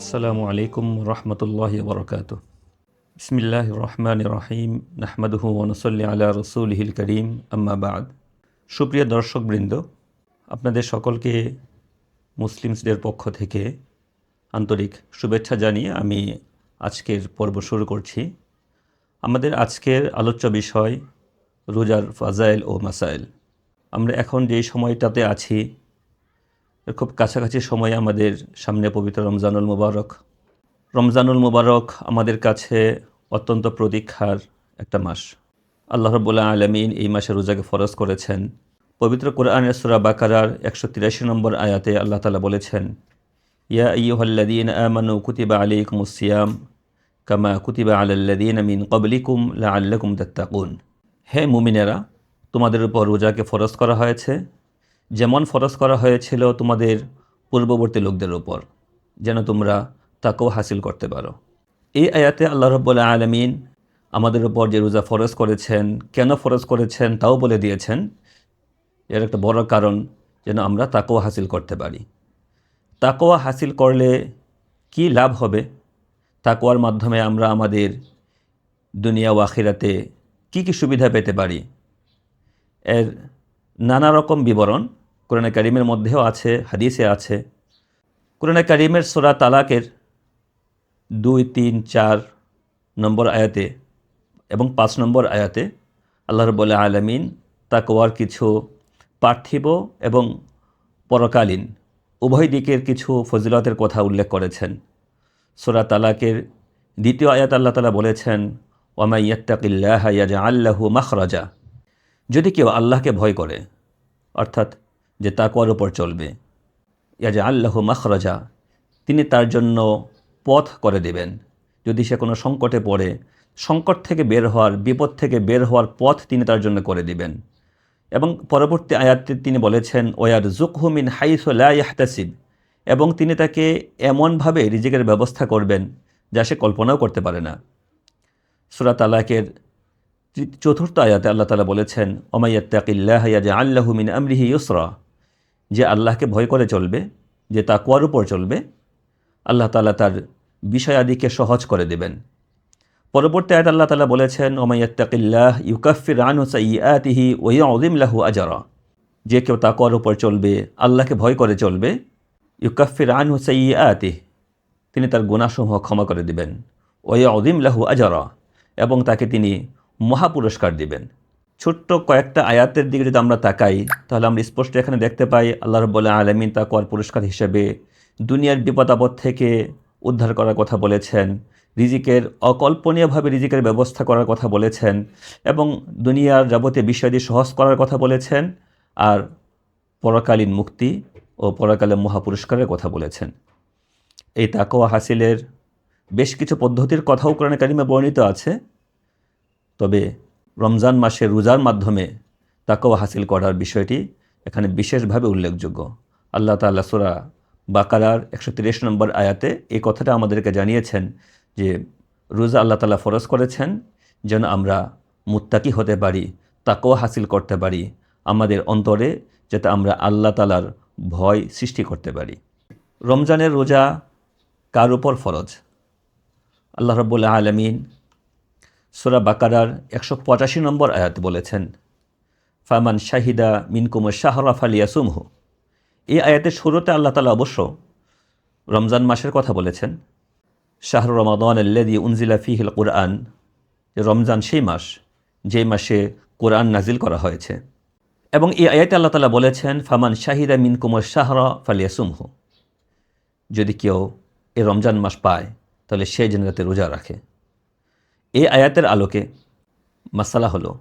আসসালামু আলাইকুম রহমতুল্লাহি বরকাত। বিসমিল্লাহ রহমান রহিম নাহমাদুহু ওয়া নুসাল্লি আলা রসুলিহিল করিম আম্মা বাদ। সুপ্রিয় দর্শকবৃন্দ, আপনাদের সকলকে মুসলিমসদের পক্ষ থেকে আন্তরিক শুভেচ্ছা জানিয়ে আমি আজকের পর্ব শুরু করছি। আমাদের আজকের আলোচ্য বিষয় রোজার ফাজাইল ও মাসাইল। আমরা এখন যেই সময়টাতে আছি, খুব কাছাকাছি সময়ে আমাদের সামনে পবিত্র রমজানুল মুবারক। রমজানুল মুবারক আমাদের কাছে অত্যন্ত প্রতীক্ষার একটা মাস। আল্লাহ রাব্বুল আলামিন এই মাসে রোজাকে ফরজ করেছেন। পবিত্র কোরআনের সূরা বাকারার 183 নম্বর আয়াতে আল্লাহ তাআলা বলেছেন, ইয়া আইয়ুহাল্লাযীনা আমানু কুতিবা আলাইকুমুস সিয়াম কামা কুতিবা আলাল্লাযীনা মিন ক্বাবলিকুম লাআল্লাকুম তাত্তাকুন। হে মুমিনেরা, তোমাদের উপর রোজাকে ফরজ করা হয়েছে যেমন ফরজ করা হয়েছিল তোমাদের পূর্ববর্তী লোকদের উপর, যেন তোমরা তাকওয়া হাসিল করতে পারো। এই আয়াতে আল্লাহ রাব্বুল আলামিন আমাদের উপর যে রোজা ফরজ করেছেন, কেন ফরজ করেছেন তাও বলে দিয়েছেন। এর একটা বড় কারণ যেন আমরা তাকওয়া হাসিল করতে পারি। তাকওয়া হাসিল করলে কি লাভ হবে, তাকওয়ার মাধ্যমে আমরা আমাদের দুনিয়া ও আখিরাতে কী কী সুবিধা পেতে পারি, এর নানা রকম বিবরণ কোরআনে কারিমের মধ্যেও আছে, হাদিসে আছে। কোরআনে কারিমের সূরা তালাকের 2, 3, 4 নম্বর আয়াতে এবং 5 নম্বর আয়াতে আল্লাহ রাব্বুল আলামিন তাকওয়ার কিছু পার্থিব এবং পরকালীন উভয় দিকের কিছু ফজিলতের কথা উল্লেখ করেছেন। সূরা তালাকের 2য় আয়াত আল্লাহ তাআলা বলেছেন, ওয়া মান ইয়াত্তাকিল্লাহা ইয়াজআল লাহু মাখরাজা। যদি কেউ আল্লাহকে ভয় করে, অর্থাৎ যে তাকওয়ার উপর চলবে, ইয়াজআল লাহু মাখরাজা, তিনি তার জন্য পথ করে দেবেন। যদি সে কোনো সংকটে পড়ে, সংকট থেকে বের হওয়ার, বিপদ থেকে বের হওয়ার পথ তিনি তার জন্য করে দিবেন। এবং পরবর্তী আয়াতে তিনি বলেছেন, ওয়ারযুকহু মিন হাইসু লা ইয়াহতাসিব, এবং তিনি তাকে এমনভাবে রিজিকের ব্যবস্থা করবেন যা সে কল্পনাও করতে পারে না। সূরা তালাকের 4র্থ আয়াতে আল্লাহ তাআলা বলেছেন, ওয়া মান ইয়াত্তাকিল্লাহা ইয়াজআল লাহু মিন আমরিহি ইউসরা। যে আল্লাহকে ভয় করে চলবে, যে তাকওয়ার উপর চলবে, আল্লাহ তাআলা তার বিষয়াদিকে সহজ করে দেবেন। পরবর্তী আয়াতে আল্লাহ তাআলা বলেছেন, ওয়া মান ইয়াত্তাকিল্লাহ ইউকাফির আনহু সাইয়্যাতিহি ওয়া ইউযিম লাহু আজরা। যে কেউ তাকওয়ার উপর চলবে, আল্লাহকে ভয় করে চলবে, ইউকাফির আনহু সাইয়্যাতিহি, তিনি তার গুনাহসমূহ ক্ষমা করে দিবেন, ওয়া ইউযিম লাহু আজরা, এবং তাকে তিনি মহাপুরস্কার দিবেন। ছোট্ট কয়েকটা আয়াতের দিকে যদি আমরা তাকাই, তাহলে আমরা স্পষ্ট এখানে দেখতে পাই আল্লাহ রাব্বুল আলামিন তাকওয়ার পুরস্কার হিসেবে দুনিয়ার বিপদ আপদ থেকে উদ্ধার করার কথা বলেছেন, রিজিকের অকল্পনীয়ভাবে রিজিকের ব্যবস্থা করার কথা বলেছেন, এবং দুনিয়ার যাবতীয় বিষয়াদি সহজ করার কথা বলেছেন, আর পরকালীন মুক্তি ও পরকালীন মহাপুরস্কারের কথা বলেছেন। এই তাকওয়া হাসিলের বেশ কিছু পদ্ধতির কথাও কোরআনে কারিমে বর্ণিত আছে। তবে রমজান মাসে রোজার মাধ্যমে তাকওয়া হাসিল করার বিষয়টি এখানে বিশেষভাবে উল্লেখযোগ্য। আল্লাহ তাআলা সূরা বাকারার 130 নম্বর আয়াতে এই কথাটা আমাদেরকে জানিয়েছেন যে রোজা আল্লাহ তাআলা ফরজ করেছেন যেন আমরা মুত্তাকি হতে পারি, তাকওয়া হাসিল করতে পারি, আমাদের অন্তরে যাতে আমরা আল্লাহ তাআলার ভয় সৃষ্টি করতে পারি। রমজানের রোজা কার উপর ফরজ? আল্লাহ রাব্বুল আলামিন সূরা বাকারার 185 নম্বর আয়াতে বলেছেন, ফামান শাহিদা মিনকুমুশ শাহরা ফালিয়াসুমহু। এই আয়াতের শুরুতে আল্লাহ তাআলা অবশ্য রমজান মাসের কথা বলেছেন। শাহরু রমাদান আল্লাযী উনজিলা ফীহিল কুরআন, রমজান সেই মাস যে মাসে কোরআন নাজিল করা হয়েছে। এবং এই আয়াতে আল্লাহ তাআলা বলেছেন, ফামান শাহিদা মিনকুমুশ শাহরা ফালিয়াসুমহু, যদি কেউ এই রমজান মাস পায় তাহলে সে যেন রাতে রোজা রাখে। এই আয়াতের আলোকে মাসালা হলো,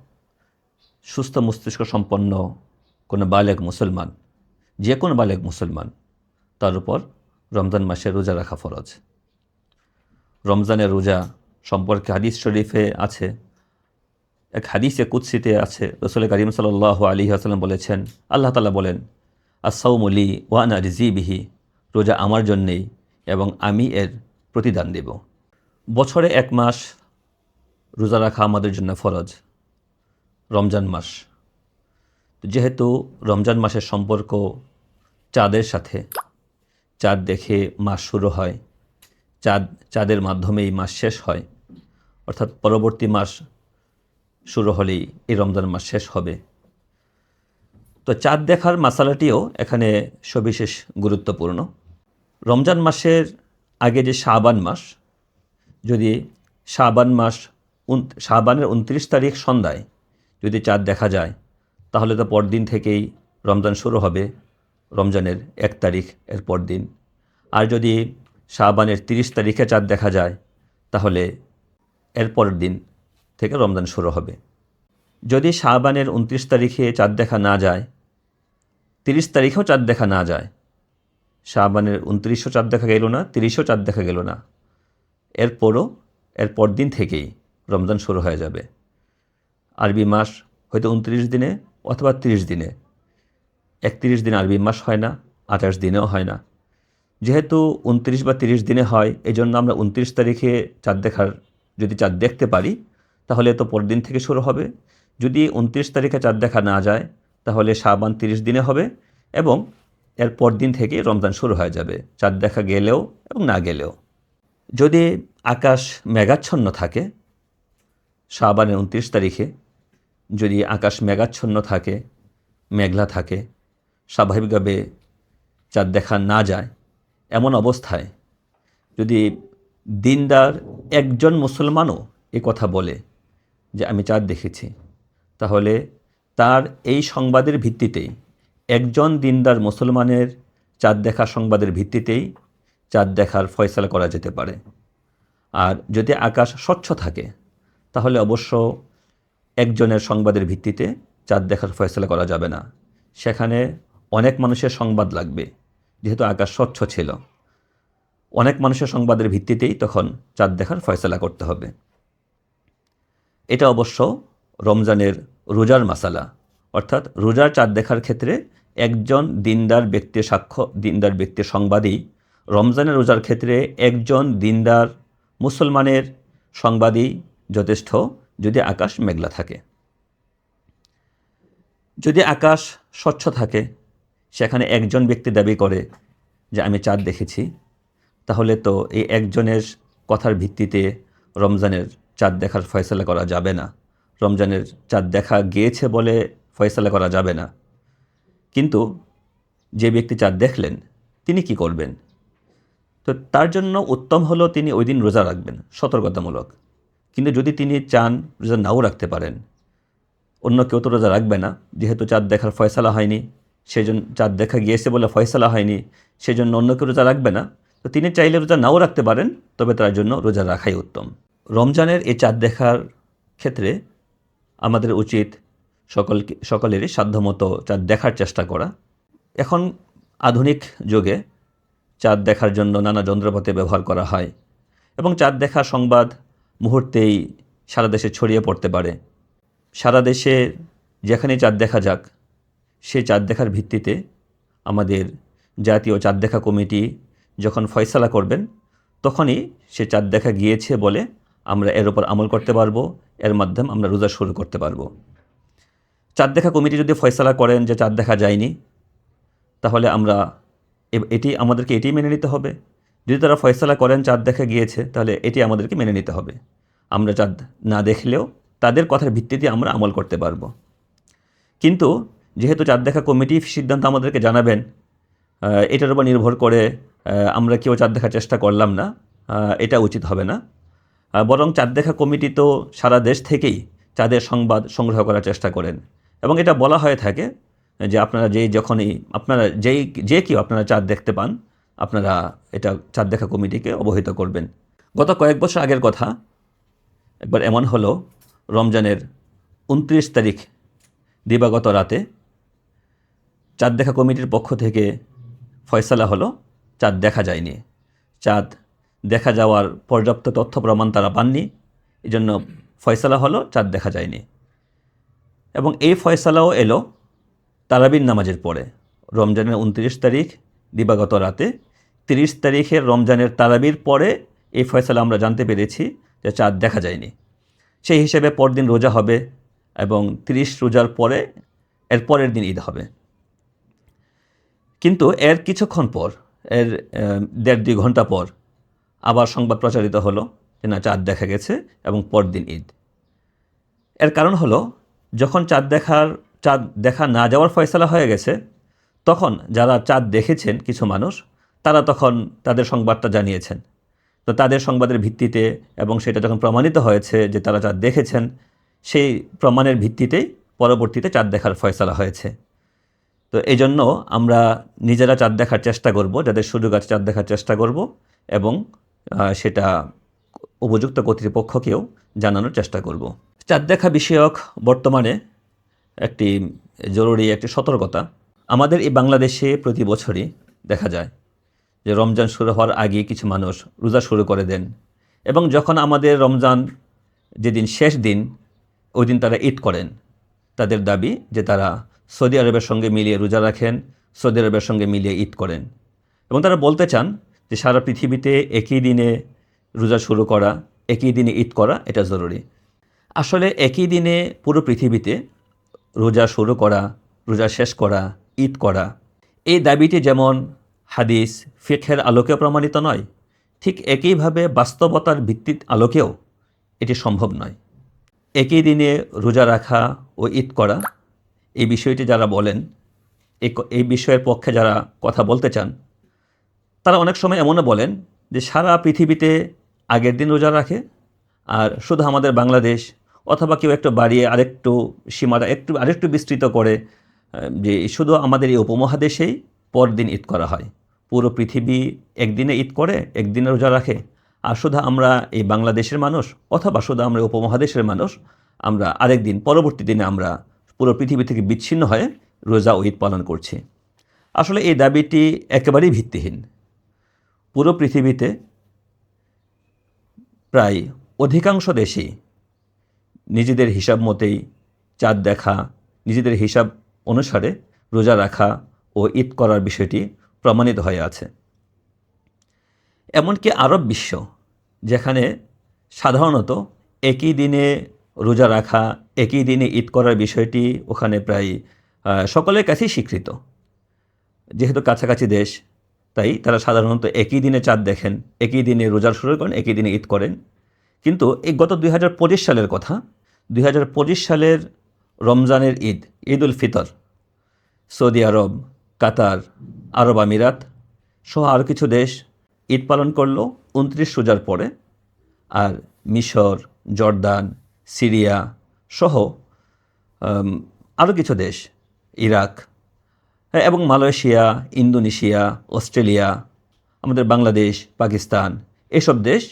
সুস্থ মস্তিষ্ক সম্পন্ন কোনো বালেগ মুসলমান, যে কোনো বালেগ মুসলমান, তার উপর রমজান মাসে রোজা রাখা ফরজ। রমজানের রোজা সম্পর্কে হাদিস শরীফে আছে, এক হাদিসে কুদসিতে আছে, রাসূল কারীম সাল্লাল্লাহু আলাইহি ওয়াসাল্লাম বলেছেন, আল্লাহ তাআলা বলেন, আস-সাওমু লি ওয়া আনা আজজি বিহি, রোজা আমার জন্যেই এবং আমি এর প্রতিদান দেব। বছরে এক মাস রোজা রাখা আমাদের জন্য ফরজ, রমজান মাস। যেহেতু রমজান মাসের সম্পর্ক চাঁদের সাথে, চাঁদ দেখে মাস শুরু হয়, চাঁদের মাধ্যমেই মাস শেষ হয়, অর্থাৎ পরবর্তী মাস শুরু হলেই এই রমজান মাস শেষ হবে। তো চাঁদ দেখার মাসালাটিও এখানে সবিশেষ গুরুত্বপূর্ণ। রমজান মাসের আগে যে শাবান মাস, যদি শাবানের 29 তারিখ সন্ধ্যায় যদি চাঁদ দেখা যায়, তাহলে তো পরদিন থেকেই রমজান শুরু হবে, রমজানের 1 তারিখ এর পরদিন। আর যদি শাবানের 30 তারিখে চাঁদ দেখা যায়, তাহলে এর পরের দিন থেকে রমজান শুরু হবে। যদি শাবানের 29 তারিখে চাঁদ দেখা না যায়, 30 তারিখেও চাঁদ দেখা না যায়, শাবানের 29ও চাঁদ দেখা গেল না, 30ও চাঁদ দেখা গেল না, এর পরদিন থেকেই রমজান শুরু হয়ে যাবে। আরবি মাস হয়তো 29 দিনে অথবা 30 দিনে, 31 দিন আরবি মাস হয় না, 28 দিনেও হয় না। যেহেতু 29 বা 30 দিনে হয়, এই জন্য আমরা 29 তারিখে যদি চাঁদ দেখতে পারি, তাহলে তো পরের দিন থেকে শুরু হবে। যদি 29 তারিখে চাঁদ দেখা না যায়, তাহলে শাবান 30 দিনে হবে এবং এর পর দিন থেকে রমজান শুরু হয়ে যাবে, চাঁদ দেখা গেলেও এবং না গেলেও। যদি আকাশ মেঘাচ্ছন্ন থাকে, শাবানের 29 তারিখে যদি আকাশ মেঘাচ্ছন্ন থাকে, মেঘলা থাকে, স্বাভাবিকভাবে চাঁদ দেখা না যায়, এমন অবস্থায় যদি দিনদার একজন মুসলমানও এ কথা বলে যে আমি চাঁদ দেখেছি, তাহলে তার এই সংবাদের ভিত্তিতেই, একজন দিনদার মুসলমানের চাঁদ দেখা সংবাদের ভিত্তিতেই চাঁদ দেখার ফয়সালা করা যেতে পারে। আর যদি আকাশ স্বচ্ছ থাকে, তাহলে অবশ্য একজনের সংবাদের ভিত্তিতে চাঁদ দেখার ফয়সালা করা যাবে না, সেখানে অনেক মানুষের সংবাদ লাগবে। যেহেতু আকাশ স্বচ্ছ ছিল, অনেক মানুষের সংবাদের ভিত্তিতেই তখন চাঁদ দেখার ফয়সালা করতে হবে। এটা অবশ্য রমজানের রোজার মাসালা, অর্থাৎ রোজার চাঁদ দেখার ক্ষেত্রে একজন দিনদার ব্যক্তির সংবাদই রমজানের রোজার ক্ষেত্রে একজন দিনদার মুসলমানের সংবাদই যথেষ্ট, যদি আকাশ মেঘলা থাকে। যদি আকাশ স্বচ্ছ থাকে, সেখানে একজন ব্যক্তি দাবি করে যে আমি চাঁদ দেখেছি, তাহলে তো এই একজনের কথার ভিত্তিতে রমজানের চাঁদ দেখার ফয়সালা করা যাবে না, রমজানের চাঁদ দেখা গিয়েছে বলে ফয়সালা করা যাবে না। কিন্তু যে ব্যক্তি চাঁদ দেখলেন, তিনি কি করবেন? তো তার জন্য উত্তম হলো তিনি ওই দিন রোজা রাখবেন, সতর্কতামূলক। কিন্তু যদি তিনি চান রোজা নাও রাখতে পারেন, অন্য কেউ তো রোজা রাখবে না, যেহেতু চাঁদ দেখার ফয়সালা হয়নি, সেজন্য চাঁদ দেখা গিয়েছে বলে ফয়সালা হয়নি, সেজন্য অন্য কেউ রোজা রাখবে না। তো তিনি চাইলে রোজা নাও রাখতে পারেন, তবে তার জন্য রোজা রাখাই উত্তম। রমজানের এই চাঁদ দেখার ক্ষেত্রে আমাদের উচিত সকলেরই সাধ্যমতো চাঁদ দেখার চেষ্টা করা। এখন আধুনিক যুগে চাঁদ দেখার জন্য নানা যন্ত্রপাতি ব্যবহার করা হয় এবং চাঁদ দেখার সংবাদ মুহূর্তেই সারা দেশে ছড়িয়ে পড়তে পারে। সারা দেশে যেখানে চাঁদ দেখা যাক, সেই চাঁদ দেখার ভিত্তিতে আমাদের জাতীয় চাঁদ দেখা কমিটি যখন ফয়সালা করবেন, তখনই সে চাঁদ দেখা গিয়েছে বলে আমরা এর উপর আমল করতে পারবো, এর মাধ্যমে আমরা রোজা শুরু করতে পারবো। চাঁদ দেখা কমিটি যদি ফয়সালা করেন যে চাঁদ দেখা যায়নি, তাহলে আমাদেরকে এটি মেনে নিতে হবে। যদি তারা ফয়সালা করেন চাঁদ দেখা গিয়েছে, তাহলে এটি আমাদেরকে মেনে নিতে হবে। আমরা চাঁদ না দেখলেও তাদের কথার ভিত্তিতে আমরা আমল করতে পারবো। কিন্তু যেহেতু চাঁদ দেখা কমিটি সিদ্ধান্ত আমাদেরকে জানাবেন, এটার উপর নির্ভর করে আমরা কেউ চাঁদ দেখার চেষ্টা করলাম না, এটা উচিত হবে না। বরং চাঁদ দেখা কমিটি তো সারা দেশ থেকেই চাঁদের সংবাদ সংগ্রহ করার চেষ্টা করেন এবং এটা বলা হয়ে থাকে যে আপনারা যে কেউ আপনারা চাঁদ দেখতে পান, আপনারা এটা চাঁদ দেখা কমিটিকে অবহিত করবেন। গত কয়েক বছর আগের কথা, একবার এমন হলো, রমজানের 29 তারিখ দিবাগত রাতে চাঁদ দেখা কমিটির পক্ষ থেকে ফয়সালা হলো চাঁদ দেখা যায়নি। চাঁদ দেখা যাওয়ার পর্যাপ্ত তথ্য প্রমাণ তারা পাননি, এই জন্য ফয়সালা হলো চাঁদ দেখা যায়নি। এবং এই ফয়সালাও এলো তারাবির নামাজের পরে, রমজানের 29 তারিখ দিবাগত রাতে, 30 তারিখের রমজানের তারাবির পরে এই ফয়সালা আমরা জানতে পেরেছি যে চাঁদ দেখা যায়নি। সেই হিসেবে পরদিন রোজা হবে এবং 30 রোজার পরে এর পরের দিন ঈদ হবে। কিন্তু এর কিছুক্ষণ পর, এর 1.5-2 ঘন্টা পর আবার সংবাদ প্রচারিত হলো যে না, চাঁদ দেখা গেছে এবং পরদিন ঈদ। এর কারণ হলো, যখন চাঁদ দেখা না যাওয়ার ফয়সালা হয়ে গেছে, তখন যারা চাঁদ দেখেছেন কিছু মানুষ, তারা তখন তাদের সংবাদটা জানিয়েছেন। তো তাদের সংবাদের ভিত্তিতে এবং সেটা যখন প্রমাণিত হয়েছে যে তারা চাঁদ দেখেছেন, সেই প্রমাণের ভিত্তিতেই পরবর্তীতে চাঁদ দেখার ফয়সালা হয়েছে। তো এই জন্য আমরা নিজেরা চাঁদ দেখার চেষ্টা করব, যাদের সুযোগ আছে চাঁদ দেখার চেষ্টা করব, এবং সেটা উপযুক্ত কর্তৃপক্ষকেও জানানোর চেষ্টা করব। চাঁদ দেখা বিষয়ক বর্তমানে একটি জরুরি একটি সতর্কতা। আমাদের এই বাংলাদেশে প্রতি বছরই দেখা যায় যে রমজান শুরু হওয়ার আগে কিছু মানুষ রোজা শুরু করে দেন, এবং যখন আমাদের রমজান যেদিন শেষ দিন, ওই দিন তারা ঈদ করেন। তাদের দাবি যে তারা সৌদি আরবের সঙ্গে মিলিয়ে রোজা রাখেন, সৌদি আরবের সঙ্গে মিলিয়ে ঈদ করেন, এবং তারা বলতে চান যে সারা পৃথিবীতে একই দিনে রোজা শুরু করা, একই দিনে ঈদ করা এটা জরুরি। আসলে একই দিনে পুরো পৃথিবীতে রোজা শুরু করা, রোজা শেষ করা, ঈদ করা, এই দাবিটি যেমন হাদিস ফিকহের আলোকেও প্রমাণিত নয়, ঠিক একইভাবে বাস্তবতার ভিত্তির আলোকেও এটি সম্ভব নয়। একই দিনে রোজা রাখা ও ঈদ করা, এই বিষয়টি যারা বলেন, এই বিষয়ের পক্ষে যারা কথা বলতে চান, তারা অনেক সময় এমনও বলেন যে সারা পৃথিবীতে আগের দিন রোজা রাখে, আর শুধু আমাদের বাংলাদেশ অথবা কেউ একটু বাড়িয়ে আরেকটু সীমাটা আরেকটু বিস্তৃত করে যে শুধু আমাদের এই উপমহাদেশেই পরদিন ঈদ করা হয়। পুরো পৃথিবী একদিনে ঈদ করে, একদিনে রোজা রাখে, আর শুধু আমরা এই বাংলাদেশের মানুষ অথবা শুধু আমরা উপমহাদেশের মানুষ, আমরা আরেক দিন পরবর্তী দিনে আমরা পুরো পৃথিবী থেকে বিচ্ছিন্ন হয়ে রোজা ও ঈদ পালন করছি। আসলে এই দাবিটি একেবারেই ভিত্তিহীন। পুরো পৃথিবীতে প্রায় অধিকাংশ দেশেই নিজেদের হিসাব মতেই চাঁদ দেখা, নিজেদের হিসাব অনুসারে রোজা রাখা ও ঈদ করার বিষয়টি প্রমাণিত হয়ে আছে। এমনকি আরব বিশ্ব, যেখানে সাধারণত একই দিনে রোজা রাখা, একই দিনে ঈদ করার বিষয়টি ওখানে প্রায় সকলের কাছেই স্বীকৃত, যেহেতু কাছাকাছি দেশ, তাই তারা সাধারণত একই দিনে চাঁদ দেখেন, একই দিনে রোজা শুরু করেন, একই দিনে ঈদ করেন। কিন্তু এই গত 2025 সালের কথা, 2025 সালের রমজানের ঈদ, ঈদ উল ফিতর, সৌদি আরব, কাতার, আরব আমিরাত সহ আরও কিছু দেশ ঈদ পালন করলো 29 রোজার পরে, আর মিশর, জর্দান, সিরিয়া সহ আরও কিছু দেশ, ইরাক এবং মালয়েশিয়া, ইন্দোনেশিয়া, অস্ট্রেলিয়া, আমাদের বাংলাদেশ, পাকিস্তান, এসব দেশ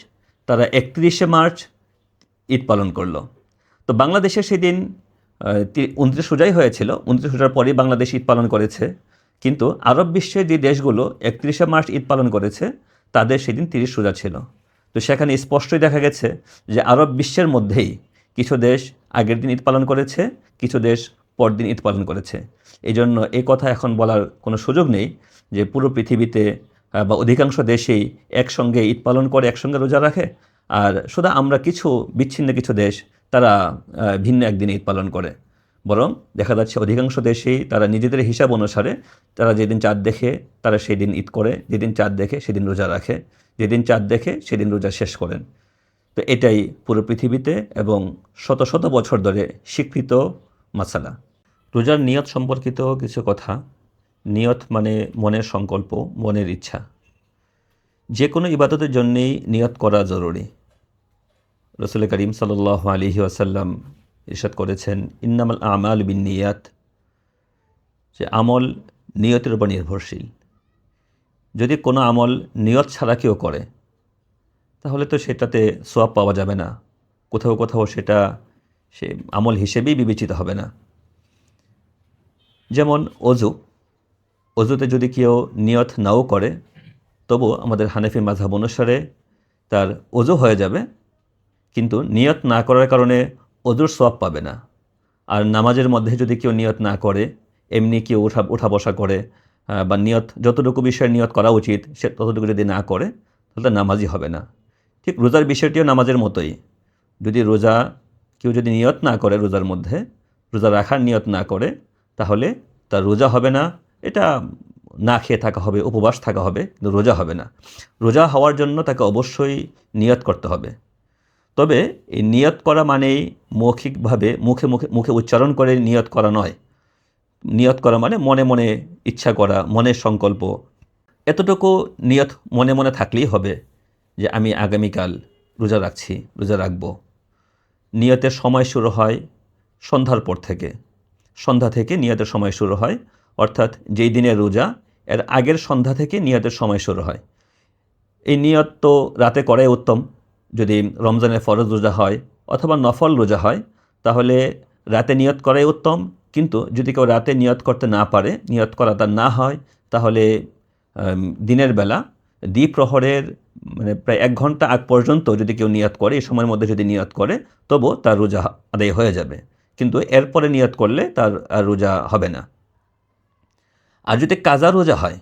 তারা 31শে মার্চ ঈদ পালন করলো। তো বাংলাদেশে সেদিন 29 রোজাই হয়েছিল, 29 রোজার পরেই বাংলাদেশ ঈদ পালন করেছে। কিন্তু আরব বিশ্বের যে দেশগুলো 31শে মার্চ ঈদ পালন করেছে, তাদের সেদিন 30 রোজা ছিল। তো সেখানে স্পষ্টই দেখা গেছে যে আরব বিশ্বের মধ্যেই কিছু দেশ আগের দিন ঈদ পালন করেছে, কিছু দেশ পরদিন ঈদ পালন করেছে। এই জন্য এই কথা এখন বলার কোনো সুযোগ নেই যে পুরো পৃথিবীতে বা অধিকাংশ দেশেই একসঙ্গে ঈদ পালন করে, একসঙ্গে রোজা রাখে, আর শুধু আমরা কিছু বিচ্ছিন্ন কিছু দেশ তারা ভিন্ন একদিন ঈদ পালন করে। বরং দেখা যাচ্ছে অধিকাংশ দেশেই তারা নিজেদের হিসাব অনুসারে তারা যেদিন চাঁদ দেখে তারা সেই দিন ঈদ করে, যেদিন চাঁদ দেখে সেদিন রোজা রাখে, যেদিন চাঁদ দেখে সেদিন রোজা শেষ করেন। তো এটাই পুরো পৃথিবীতে এবং শত শত বছর ধরে স্বীকৃত মাসালা। রোজার নিয়ত সম্পর্কিত কিছু কথা। নিয়ত মানে মনের সংকল্প, মনের ইচ্ছা। যে কোনো ইবাদতের জন্যেই নিয়ত করা জরুরি। রাসূল করিম সাল্লাল্লাহু আলাইহি ওয়াসাল্লাম ইরশাদ করেছেন, ইন্নামাল আমাল বিন্নিয়াত, যে আমল নিয়তের উপর নির্ভরশীল। যদি কোনো আমল নিয়ত ছাড়া কেউ করে, তাহলে তো সেটাতে সওয়াব পাওয়া যাবে না, কোথাও কোথাও সেটা সে আমল হিসেবেই বিবেচিত হবে না। যেমন অজুতে যদি কেউ নিয়ত নাও করে, তবু আমাদের হানাফি মাযহাব অনুসারে তার অজু হয়ে যাবে, কিন্তু নিয়ত না করার কারণে অজুর সওয়াব পাবে না। আর নামাজের মধ্যে যদি কেউ নিয়ত না করে, এমনি কেউ উঠা বসা করে, বা নিয়ত যতটুকু বিষয়ে নিয়ত করা উচিত সে ততটুকু যদি না করে, তাহলে নামাজই হবে না। ঠিক রোজার বিষয়টিও নামাজের মতোই। যদি কেউ যদি নিয়ত না করে, রোজার মধ্যে রোজা রাখার নিয়ত না করে, তাহলে তার রোজা হবে না। এটা না খেয়ে থাকা হবে, উপবাস থাকা হবে, কিন্তু রোজা হবে না। রোজা হওয়ার জন্য তাকে অবশ্যই নিয়ত করতে হবে। তবে এই নিয়ত করা মানেই মৌখিকভাবে মুখে উচ্চারণ করে নিয়ত করা নয়। নিয়ত করা মানে মনে মনে ইচ্ছা করা, মনের সংকল্প। এতটুকু নিয়ত মনে মনে থাকলেই হবে যে আমি আগামীকাল রোজা রাখছি, রোজা রাখব। নিয়তের সময় শুরু হয় সন্ধ্যার পর থেকে। সন্ধ্যা থেকে নিয়তের সময় শুরু হয়, অর্থাৎ যেই দিনের রোজা এর আগের সন্ধ্যা থেকে নিয়তের সময় শুরু হয়। এই নিয়ত তো রাতে করাই উত্তম। যদি রমজানের ফরজ রোজা হয় অথবা নফল রোজা হয় তাহলে রাতে নিয়ত করাই উত্তম। কিন্তু যদি কেউ রাতে নিয়ত করতে না পারে, নিয়ত করা তার না হয়, তাহলে দিনের বেলা দ্বিপ্রহরের মানে প্রায় 1 ঘন্টা আগ পর্যন্ত যদি কেউ নিয়ত করে, এই সময়ের মধ্যে যদি নিয়ত করে, তবু তার রোজা আদায় হয়ে যাবে। কিন্তু এরপরে নিয়ত করলে তার আর রোজা হবে না। আর যদি কাজা রোজা হয়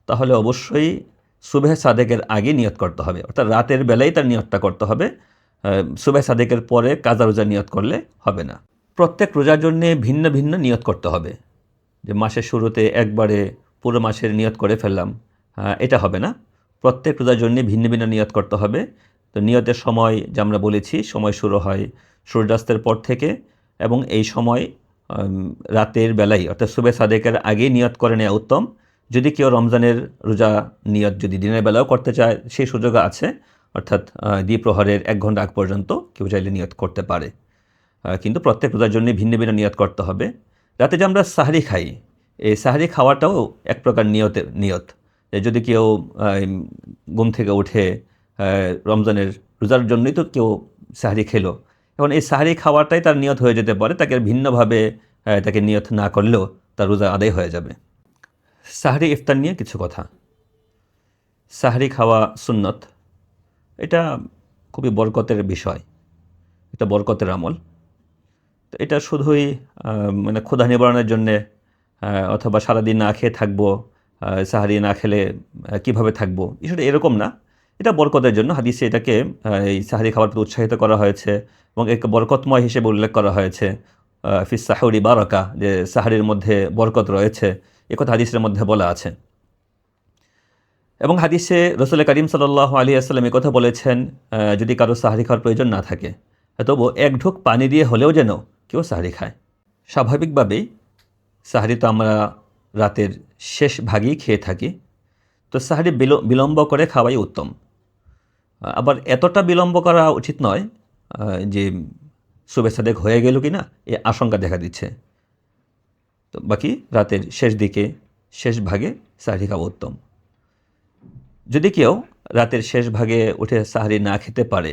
তাহলে অবশ্যই সুবহে সাদেকের আগে নিয়ত করতে হবে, অর্থাৎ রাতের বেলায় তার নিয়তটা করতে হবে। সুবহে সাদেকের পরে কাজা রোজা নিয়ত করলে হবে না। প্রত্যেক রোজার জন্যে ভিন্ন ভিন্ন নিয়ত করতে হবে। যে মাসের শুরুতে একবারে পুরো মাসের নিয়ত করে ফেললাম, এটা হবে না। প্রত্যেক রোজার জন্য ভিন্ন ভিন্ন নিয়ত করতে হবে। তো নিয়তের সময় যে আমরা বলেছি, সময় শুরু হয় সূর্যাস্তের পর থেকে, এবং এই সময় রাতের বেলায় অর্থাৎ সুবহে সাদেকের আগেই নিয়ত করে নেওয়া উত্তম। যদি কেউ রমজানের রোজা নিয়ত যদি দিনের বেলাও করতে চায়, সেই সুযোগ আছে, অর্থাৎ দ্বিপ্রহরের 1 ঘন্টা আগ পর্যন্ত কেউ চাইলে নিয়ত করতে পারে। কিন্তু প্রত্যেক রোজার জন্য ভিন্ন ভিন্ন নিয়ত করতে হবে। রাতে যে আমরা সাহরি খাই, এই সাহরি খাওয়াটাও এক প্রকার নিয়ত। যদি কেউ ঘুম থেকে উঠে রমজানের রোজার জন্যই তো কেউ সাহরি খেলো, এখন এই সাহরি খাওয়াটাই তার নিয়ত হয়ে যেতে পারে। তাকে ভিন্নভাবে তাকে নিয়ত না করলেও তার রোজা আদায় হয়ে যাবে। সাহরি ইফতার নিয়ে কিছু কথা। সাহরি খাওয়া সুন্নত, এটা খুবই বরকতের বিষয়, এটা বরকতের আমল। তো এটা শুধুই মানে ক্ষুধা নিবারণের জন্যে অথবা সারাদিন না খেয়ে থাকবো, সাহারি না খেলে কিভাবে থাকবো, বিষয়টা এরকম না। এটা বরকতের জন্য হাদিসে এটাকে এই সাহারি খাবার প্রতি উৎসাহিত করা হয়েছে এবং এক বরকতময় হিসেবে উল্লেখ করা হয়েছে। ফিস সাহুরি বারাকা, যে সাহারির মধ্যে বরকত রয়েছে, একথা হাদিসের মধ্যে বলা আছে। এবং হাদিসে রসুল করিম সাল্লাল্লাহু আলাইহি ওয়াসাল্লাম কথা বলেছেন, যদি কারো সাহারি খাওয়ার প্রয়োজন না থাকে তবু 1 ঢোক পানি দিয়ে হলেও যেন কেউ সাহারি খায়। স্বাভাবিকভাবেই সাহারি তো আমরা রাতের শেষ ভাগেই খেয়ে থাকি, তো সাহারি বিলম্ব করে খাওয়াই উত্তম। আবার এতটা বিলম্ব করা উচিত নয় যে সুবহে সাদেক হয়ে গেল কি না এই আশঙ্কা দেখা দিচ্ছে। তো বাকি রাতের শেষ দিকে, শেষ ভাগে সাহারি খাওয়া উত্তম। যদি কেউ রাতের শেষ ভাগে উঠে সাহারি না খেতে পারে,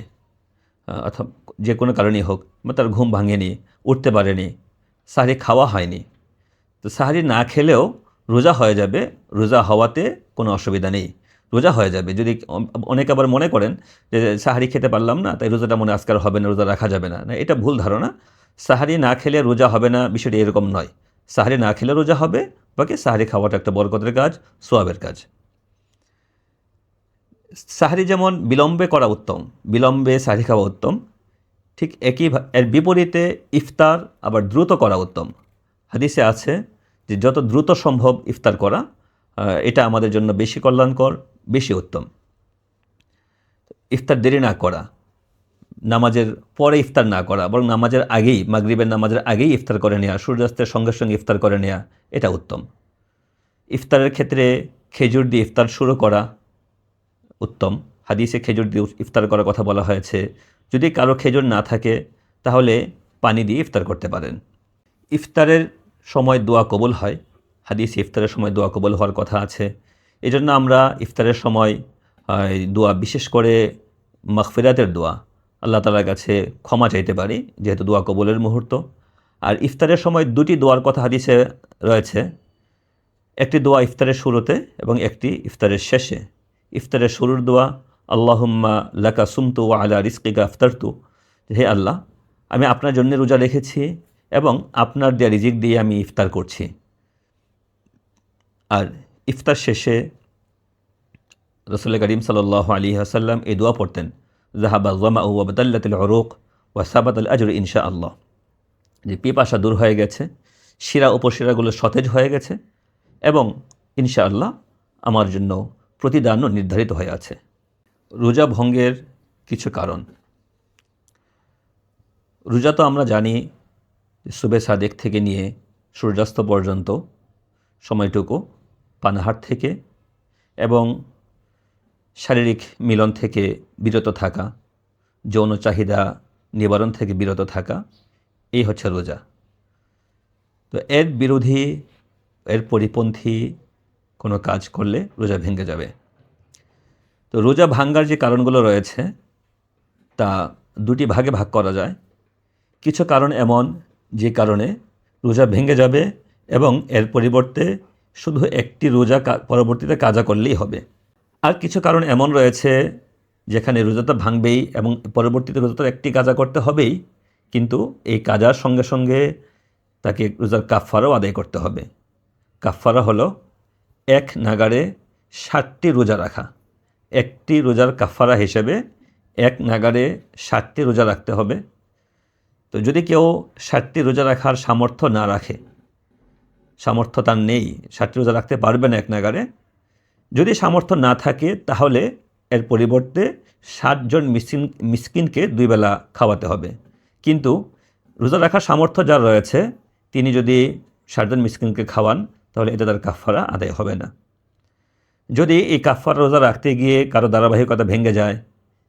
অথবা যে কোনো কারণেই হোক, বা তার ঘুম ভাঙেনি, উঠতে পারেনি, সাহারি খাওয়া হয়নি, তো সাহারি না খেলেও রোজা হয়ে যাবে। রোজা হওয়াতে কোনো অসুবিধা নেই, রোজা হয়ে যাবে। যদি অনেকে আবার মনে করেন যে সাহারি খেতে পারলাম না তাই রোজাটা মনে আজকাল হবে না, রোজা রাখা যাবে না, না, এটা ভুল ধারণা। সাহারি না খেলে রোজা হবে না বিষয়টি এরকম নয়। সাহারি না খেলে রোজা হবে, বাকি সাহারি খাওয়াটা একটা বরকতের কাজ, সোয়াবের কাজ। সাহারি যেমন বিলম্বে করা উত্তম, বিলম্বে সাহারি খাওয়া উত্তম, ঠিক এর বিপরীতে ইফতার আবার দ্রুত করা উত্তম। হাদিসে আছে যে যত দ্রুত সম্ভব ইফতার করা, এটা আমাদের জন্য বেশি কল্যাণকর, বেশি উত্তম। ইফতার দেরি না করা, নামাজের পরে ইফতার না করা, বরং নামাজের আগেই, মাগরিবের নামাজের আগেই ইফতার করে নেওয়া, সূর্যাস্তের সঙ্গে সঙ্গে ইফতার করে নেওয়া, এটা উত্তম। ইফতারের ক্ষেত্রে খেজুর দিয়ে ইফতার শুরু করা উত্তম। হাদিসে খেজুর দিয়ে ইফতার করার কথা বলা হয়েছে। যদি কারো খেজুর না থাকে তাহলে পানি দিয়ে ইফতার করতে পারেন। ইফতারের সময় দোয়া কবুল হয়, হাদিসে ইফতারের সময় দোয়া কবুল হওয়ার কথা আছে। এই জন্য আমরা ইফতারের সময় দোয়া, বিশেষ করে মাগফিরাতের দোয়া, আল্লাহ তাআলার কাছে ক্ষমা চাইতে পারি, যেহেতু দোয়া কবুলের মুহূর্ত। আর ইফতারের সময় 2টি দোয়ার কথা হাদিসে রয়েছে, একটি দোয়া ইফতারের শুরুতে এবং একটি ইফতারের শেষে। ইফতারের শুরুর দোয়া, আল্লাহুম্মা লাকা সুমতু ওয়া আলা রিজকিকা আফতারতু, হে আল্লাহ, আমি আপনার জন্য রোজা রেখেছি এবং আপনার দেয়া রিজিক দিয়ে আমি ইফতার করছি। আর ইফতার শেষে রাসূল করিম সাল্লাল্লাহু আলাইহি ওয়াসাল্লাম এই দোয়া পড়তেন, যাহাবা যামাউ ওয়া বাতাল্লাতিল উরুক ওয়া সাবাতাল আজরু ইনশাআল্লাহ, যে পিপাসা দূর হয়ে গেছে, শিরা উপশিরাগুলো সতেজ হয়ে গেছে এবং ইনশাআল্লাহ আমার জন্য প্রতিদানও নির্ধারিত হয়ে আছে। রোজা ভঙ্গের কিছু কারণ। রোজা তো আমরা জানি সুবে সাদেক থেকে নিয়ে সূর্যাস্ত পর্যন্ত সময়টুকু পানাহার থেকে এবং শারীরিক মিলন থেকে বিরত থাকা, যৌন চাহিদা নিবারণ থেকে বিরত থাকা, এই হচ্ছে রোজা। তো এর বিরোধী, এর পরিপন্থী কোনো কাজ করলে রোজা ভেঙে যাবে। তো রোজা ভাঙ্গার যে কারণগুলো রয়েছে তা দুটি ভাগে ভাগ করা যায়। কিছু কারণ এমন যে কারণে রোজা ভেঙে যাবে এবং এর পরিবর্তে শুধু একটি রোজা পরবর্তীতে কাজা করলেই হবে। আর কিছু কারণ এমন রয়েছে যেখানে রোজাটা ভাঙবেই এবং পরবর্তীতে রোজাটা একটি কাজা করতে হবেই, কিন্তু এই কাজার সঙ্গে সঙ্গে তাকে রোজার কাফফারাও আদায় করতে হবে। কাফফারা হলো এক নাগাড়ে 60টি রোজা রাখা। একটি রোজার কাফফারা হিসেবে এক নাগাড়ে 60টি রোজা রাখতে হবে। তো যদি কেউ 60টি রোজা রাখার সামর্থ্য না রাখে, সামর্থ্য তার নেই, 60টি রোজা রাখতে পারবে না এক নাগাড়ে, যদি সামর্থ্য না থাকে তাহলে এর পরিবর্তে 60 জন মিসকিনকে 2 বেলা খাওয়াতে হবে। কিন্তু রোজা রাখার সামর্থ্য যার রয়েছে তিনি যদি 60 জন মিসকিনকে খাওয়ান তাহলে এটা তার কাফফারা আদায় হবে না। যদি এই কাফফারা রোজা রাখতে গিয়ে কারো ধারাবাহিকতা ভেঙে যায়,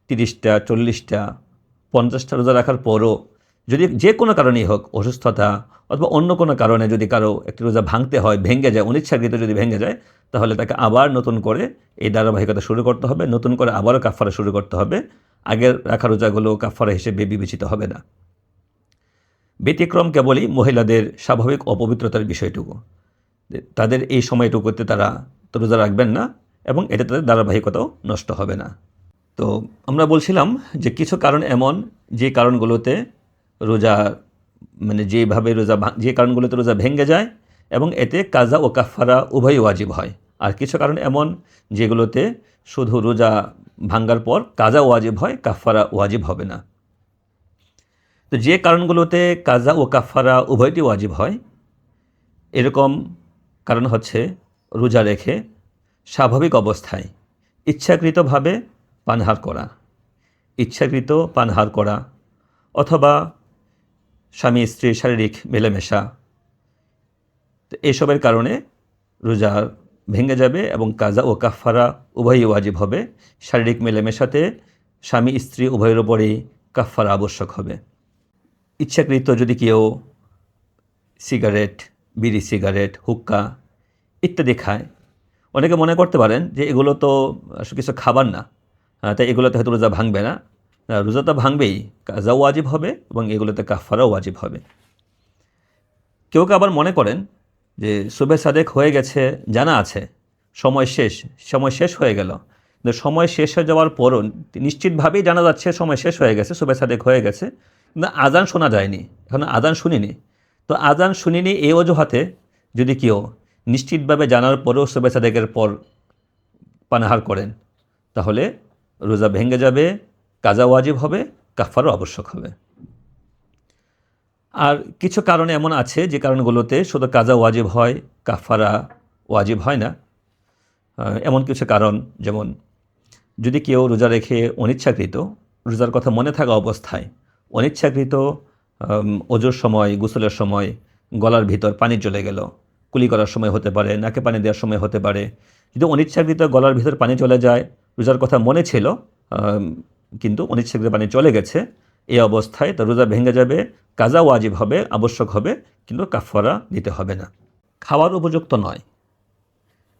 30টা, 40টা, 50টা রোজা রাখার পরও যদি যে কোনো কারণেই হোক, অসুস্থতা অথবা অন্য কোনো কারণে যদি কারো একটি রোজা ভাঙতে হয়, ভেঙে যায়, অনিচ্ছাকৃত যদি ভেঙে যায়, তাহলে তাকে আবার নতুন করে এই ধারাবাহিকতা শুরু করতে হবে, নতুন করে আবারও কাফফারা শুরু করতে হবে। আগের রাখা রোজাগুলো কাফফারা হিসেবে বিবেচিত হবে না। ব্যতিক্রম কেবলই মহিলাদের স্বাভাবিক অপবিত্রতার বিষয়টুকু। তাদের এই সময়টুকুতে তারা রোজা রাখবেন না এবং এটা তাদের ধারাবাহিকতাও নষ্ট হবে না। তো আমরা বলছিলাম যে কিছু কারণ এমন যে কারণগুলোতে রোজা যে কারণগুলোতে রোজা ভেঙে যায় এবং এতে কাজা ও কাফফারা উভয়ই ওয়াজিব হয়। আর কিছু কারণ এমন যেগুলোতে শুধু রোজা ভাঙ্গার পর কাজা ওয়াজিব হয়, কাফফারা ওয়াজিব হবে না। তো যে কারণগুলোতে কাজা ও কাফফারা উভয়টি ওয়াজিব হয় এরকম কারণ হচ্ছে রোজা রেখে স্বাভাবিক অবস্থায় ইচ্ছাকৃতভাবে পানাহার করা অথবা স্বামী স্ত্রীর শারীরিক মেলামেশা, তো এসবের কারণে রোজা ভেঙে যাবে এবং কাজা ও কাফফারা উভয়ই ওয়াজিব হবে। শারীরিক মেলামেশাতে স্বামী স্ত্রী উভয়ের ওপরেই কাফফারা আবশ্যক হবে। ইচ্ছাকৃত যদি কেউ সিগারেট, বিড়ি সিগারেট, হুক্কা ইত্যাদি খায়, অনেকে মনে করতে পারেন যে এগুলো তো আসলে কিছু খাবার না, তাই এগুলোতে হয়তো রোজা ভাঙবে না। রোজা তো ভাঙবেই, কাজা ওয়াজিব হবে এবং এগুলোতে কাফফারাও ওয়াজিব হবে। কেউ আবার মনে করেন যে সুবে সাদেক হয়ে গেছে, জানা আছে সময় শেষ হয়ে গেল, কিন্তু সময় শেষ হয়ে যাওয়ার পরও নিশ্চিতভাবেই জানা যাচ্ছে সময় শেষ হয়ে গেছে, সুবে সাদেক হয়ে গেছে, কিন্তু আজান শোনা যায়নি, এখন আজান শুনিনি। তো আজান শুনিনি এই অজুহাতে যদি কেউ নিশ্চিতভাবে জানার পরেও সুবে সাদেকের পর পানাহার করেন তাহলে রোজা ভেঙে যাবে, কাজা ওয়াজিব হবে, কাফফারও আবশ্যক হবে। আর কিছু কারণে এমন আছে যে কারণগুলোতে শুধু কাজা ওয়াজিব হয়, কাফফারা ওয়াজিব হয় না। এমন কিছু কারণ, যেমন যদি কেউ রোজা রেখে অনিচ্ছাকৃত, রোজার কথা মনে থাকা অবস্থায় অনিচ্ছাকৃত ওজোর সময়, গোসলের সময় গলার ভিতর পানি চলে গেল, কুলি করার সময় হতে পারে, নাকে পানি দেওয়ার সময় হতে পারে, যদি অনিচ্ছাকৃত গলার ভিতর পানি চলে যায়, রোজার কথা মনে ছিল কিন্তু অনিচ্ছাকৃত পানি চলে গেছে, এই অবস্থায় তার রোজা ভেঙে যাবে, কাজা ওয়াজিব হবে, আবশ্যক হবে, কিন্তু কাফফারা দিতে হবে না। খাওয়ার উপযুক্ত নয়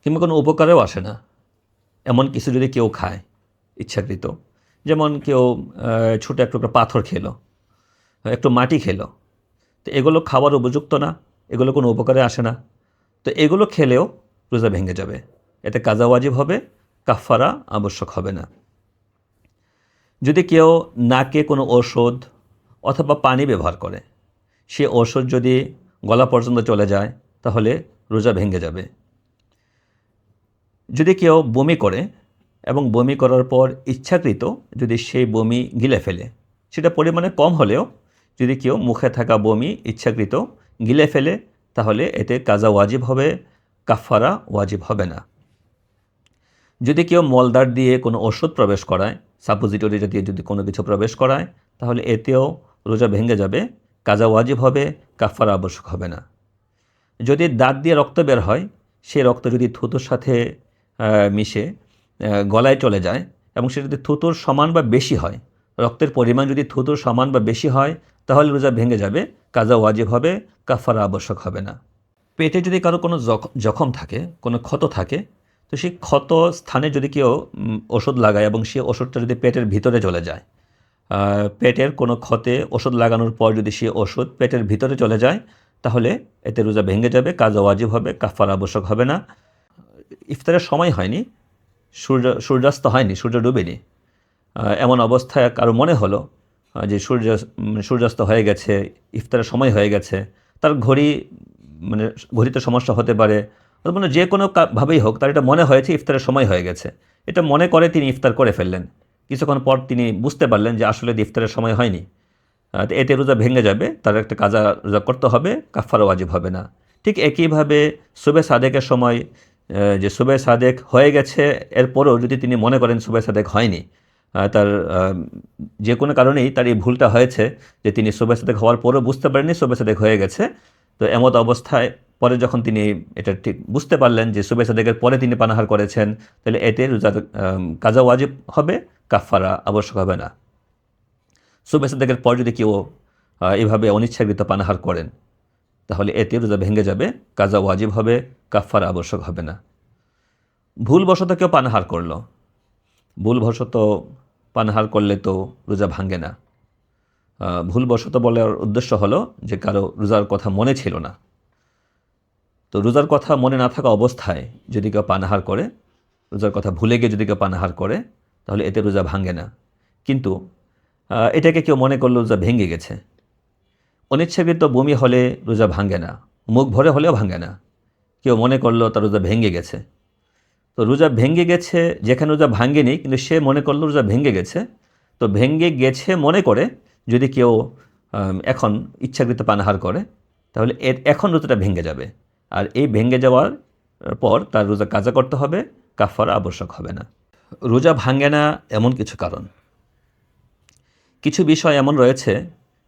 কিংবা কোনো উপকারেও আসে না এমন কিছু যদি কেউ খায় ইচ্ছাকৃত, যেমন কেউ ছোটো একটু পাথর খেলো, একটু মাটি খেলো, তো এগুলো খাওয়ার উপযুক্ত না, এগুলো কোনো উপকারে আসে না, তো এগুলো খেলেও রোজা ভেঙে যাবে, এতে কাজা ওয়াজিব হবে, কাফফারা আবশ্যক হবে না। যদি কেউ নাকে কোনো ঔষধ অথবা পানি ব্যবহার করে, সে ঔষধ যদি গলা পর্যন্ত চলে যায় তাহলে রোজা ভেঙে যাবে। যদি কেউ বমি করে এবং বমি করার পর ইচ্ছাকৃত যদি সেই বমি গিলে ফেলে, সেটা পরিমাণে কম হলেও যদি কেউ মুখে থাকা বমি ইচ্ছাকৃত গিলে ফেলে তাহলে এতে কাজা ওয়াজিব হবে, কাফারা ওয়াজিব হবে না। যদি কেউ মলদার দিয়ে কোনো ওষুধ প্রবেশ করায়, সাপোজিটরি জাতীয় যদি কোনো কিছু প্রবেশ করায়, তাহলে এতেও রোজা ভেঙে যাবে, কাজা ওয়াজিব হবে, কাফারা আবশ্যক হবে না। যদি দাঁত দিয়ে রক্ত বের হয়, সেই রক্ত যদি থুতুর সাথে মিশে গলায় চলে যায় এবং সেটা যদি থুতুর সমান বা বেশি হয়, রক্তের পরিমাণ যদি থুতুর সমান বা বেশি হয়, তাহলে রোজা ভেঙে যাবে, কাজা ওয়াজিব হবে, কাফারা আবশ্যক হবে না। পেটে যদি কারো কোনো জখম থাকে, কোনো ক্ষত থাকে, তো সেই ক্ষত স্থানে যদি কেউ ওষুধ লাগায় এবং সেই ওষুধটা যদি পেটের ভিতরে চলে যায়, পেটের কোনো ক্ষতে ওষুধ লাগানোর পর যদি সেই ওষুধ পেটের ভিতরে চলে যায়, তাহলে এতে রোজা ভেঙে যাবে, কাজা ওয়াজিব হবে, কাফারা আবশ্যক হবে না। ইফতারের সময় হয়নি, সূর্যাস্ত হয়নি, সূর্য ডুবেনি, এমন অবস্থায় কারো মনে হলো যে সূর্যাস্ত হয়ে গেছে, ইফতারের সময় হয়ে গেছে, তার ঘড়িতে সমস্যা হতে পারে, মানে যে কোনো ভাবেই হোক, তার এটা মনে হয়েছে ইফতারের সময় হয়ে গেছে, এটা মনে করে তিনি ইফতার করে ফেললেন। কিছুক্ষণ পর তিনি বুঝতে পারলেন যে আসলে ইফতারের সময় হয়নি, এতে রোজা ভেঙে যাবে, তার একটা কাজা রোজা করতে হবে, কাফারা ওয়াজিব হবে না। ঠিক একইভাবে সুবে সাদেকের সময় যে সুবে সাদেক হয়ে গেছে, এরপরেও যদি তিনি মনে করেন সুবে সাদেক হয়নি, তার যে কোনো কারণেই তার এই ভুলটা হয়েছে যে তিনি সুবে সাদেক হওয়ার পরেও বুঝতে পারেননি সুবে সাদেক হয়ে গেছে, তো এমত অবস্থায় পরে যখন তিনি এটা ঠিক বুঝতে পারলেন যে সুবে সাদেকের পরে তিনি পানাহার করেছেন, তাহলে এতে রোজার কাজা ওয়াজিব হবে, কাফারা আবশ্যক হবে না। সুবে সাদেকের পর যদি কেউ এভাবে অনিচ্ছাকৃত পানাহার করেন, তাহলে এতে রোজা ভেঙে যাবে, কাজা ওয়াজিব হবে, কাফারা আবশ্যক হবে না। ভুলবশত কেউ পানাহার করলো, ভুলবশত পানাহার করলে তো রোজা ভাঙে না। ভুলবশত বলার উদ্দেশ্য হলো যে কারো রোজার কথা মনে ছিল না, তো রোজার কথা মনে না থাকা অবস্থায় যদি কেউ পানাহার করে, রোজার কথা ভুলে গিয়ে যদি কেউ পানাহার করে, তাহলে এতে রোজা ভাঙে না। কিন্তু এটাকে কেউ মনে করলো রোজা ভেঙে গেছে। অনিচ্ছাকৃত বমি হলে রোজা ভাঙে না, মুখ ভরে হলেও ভাঙে না। কেউ মনে করলো তার রোজা ভেঙে গেছে, তো রোজা ভেঙে গেছে, যেখানে রোজা ভাঙেনি কিন্তু সে মনে করলো রোজা ভেঙে গেছে, তো ভেঙে গেছে মনে করে যদি কেউ এখন ইচ্ছাকৃত পানাহার করে, তাহলে এখন রোজাটা ভেঙে যাবে, আর এই ভেঙে যাওয়ার পর তার রোজা কাজা করতে হবে, কাফারা আবশ্যক হবে না। রোজা ভাঙে না এমন কিছু কারণ, কিছু বিষয় এমন রয়েছে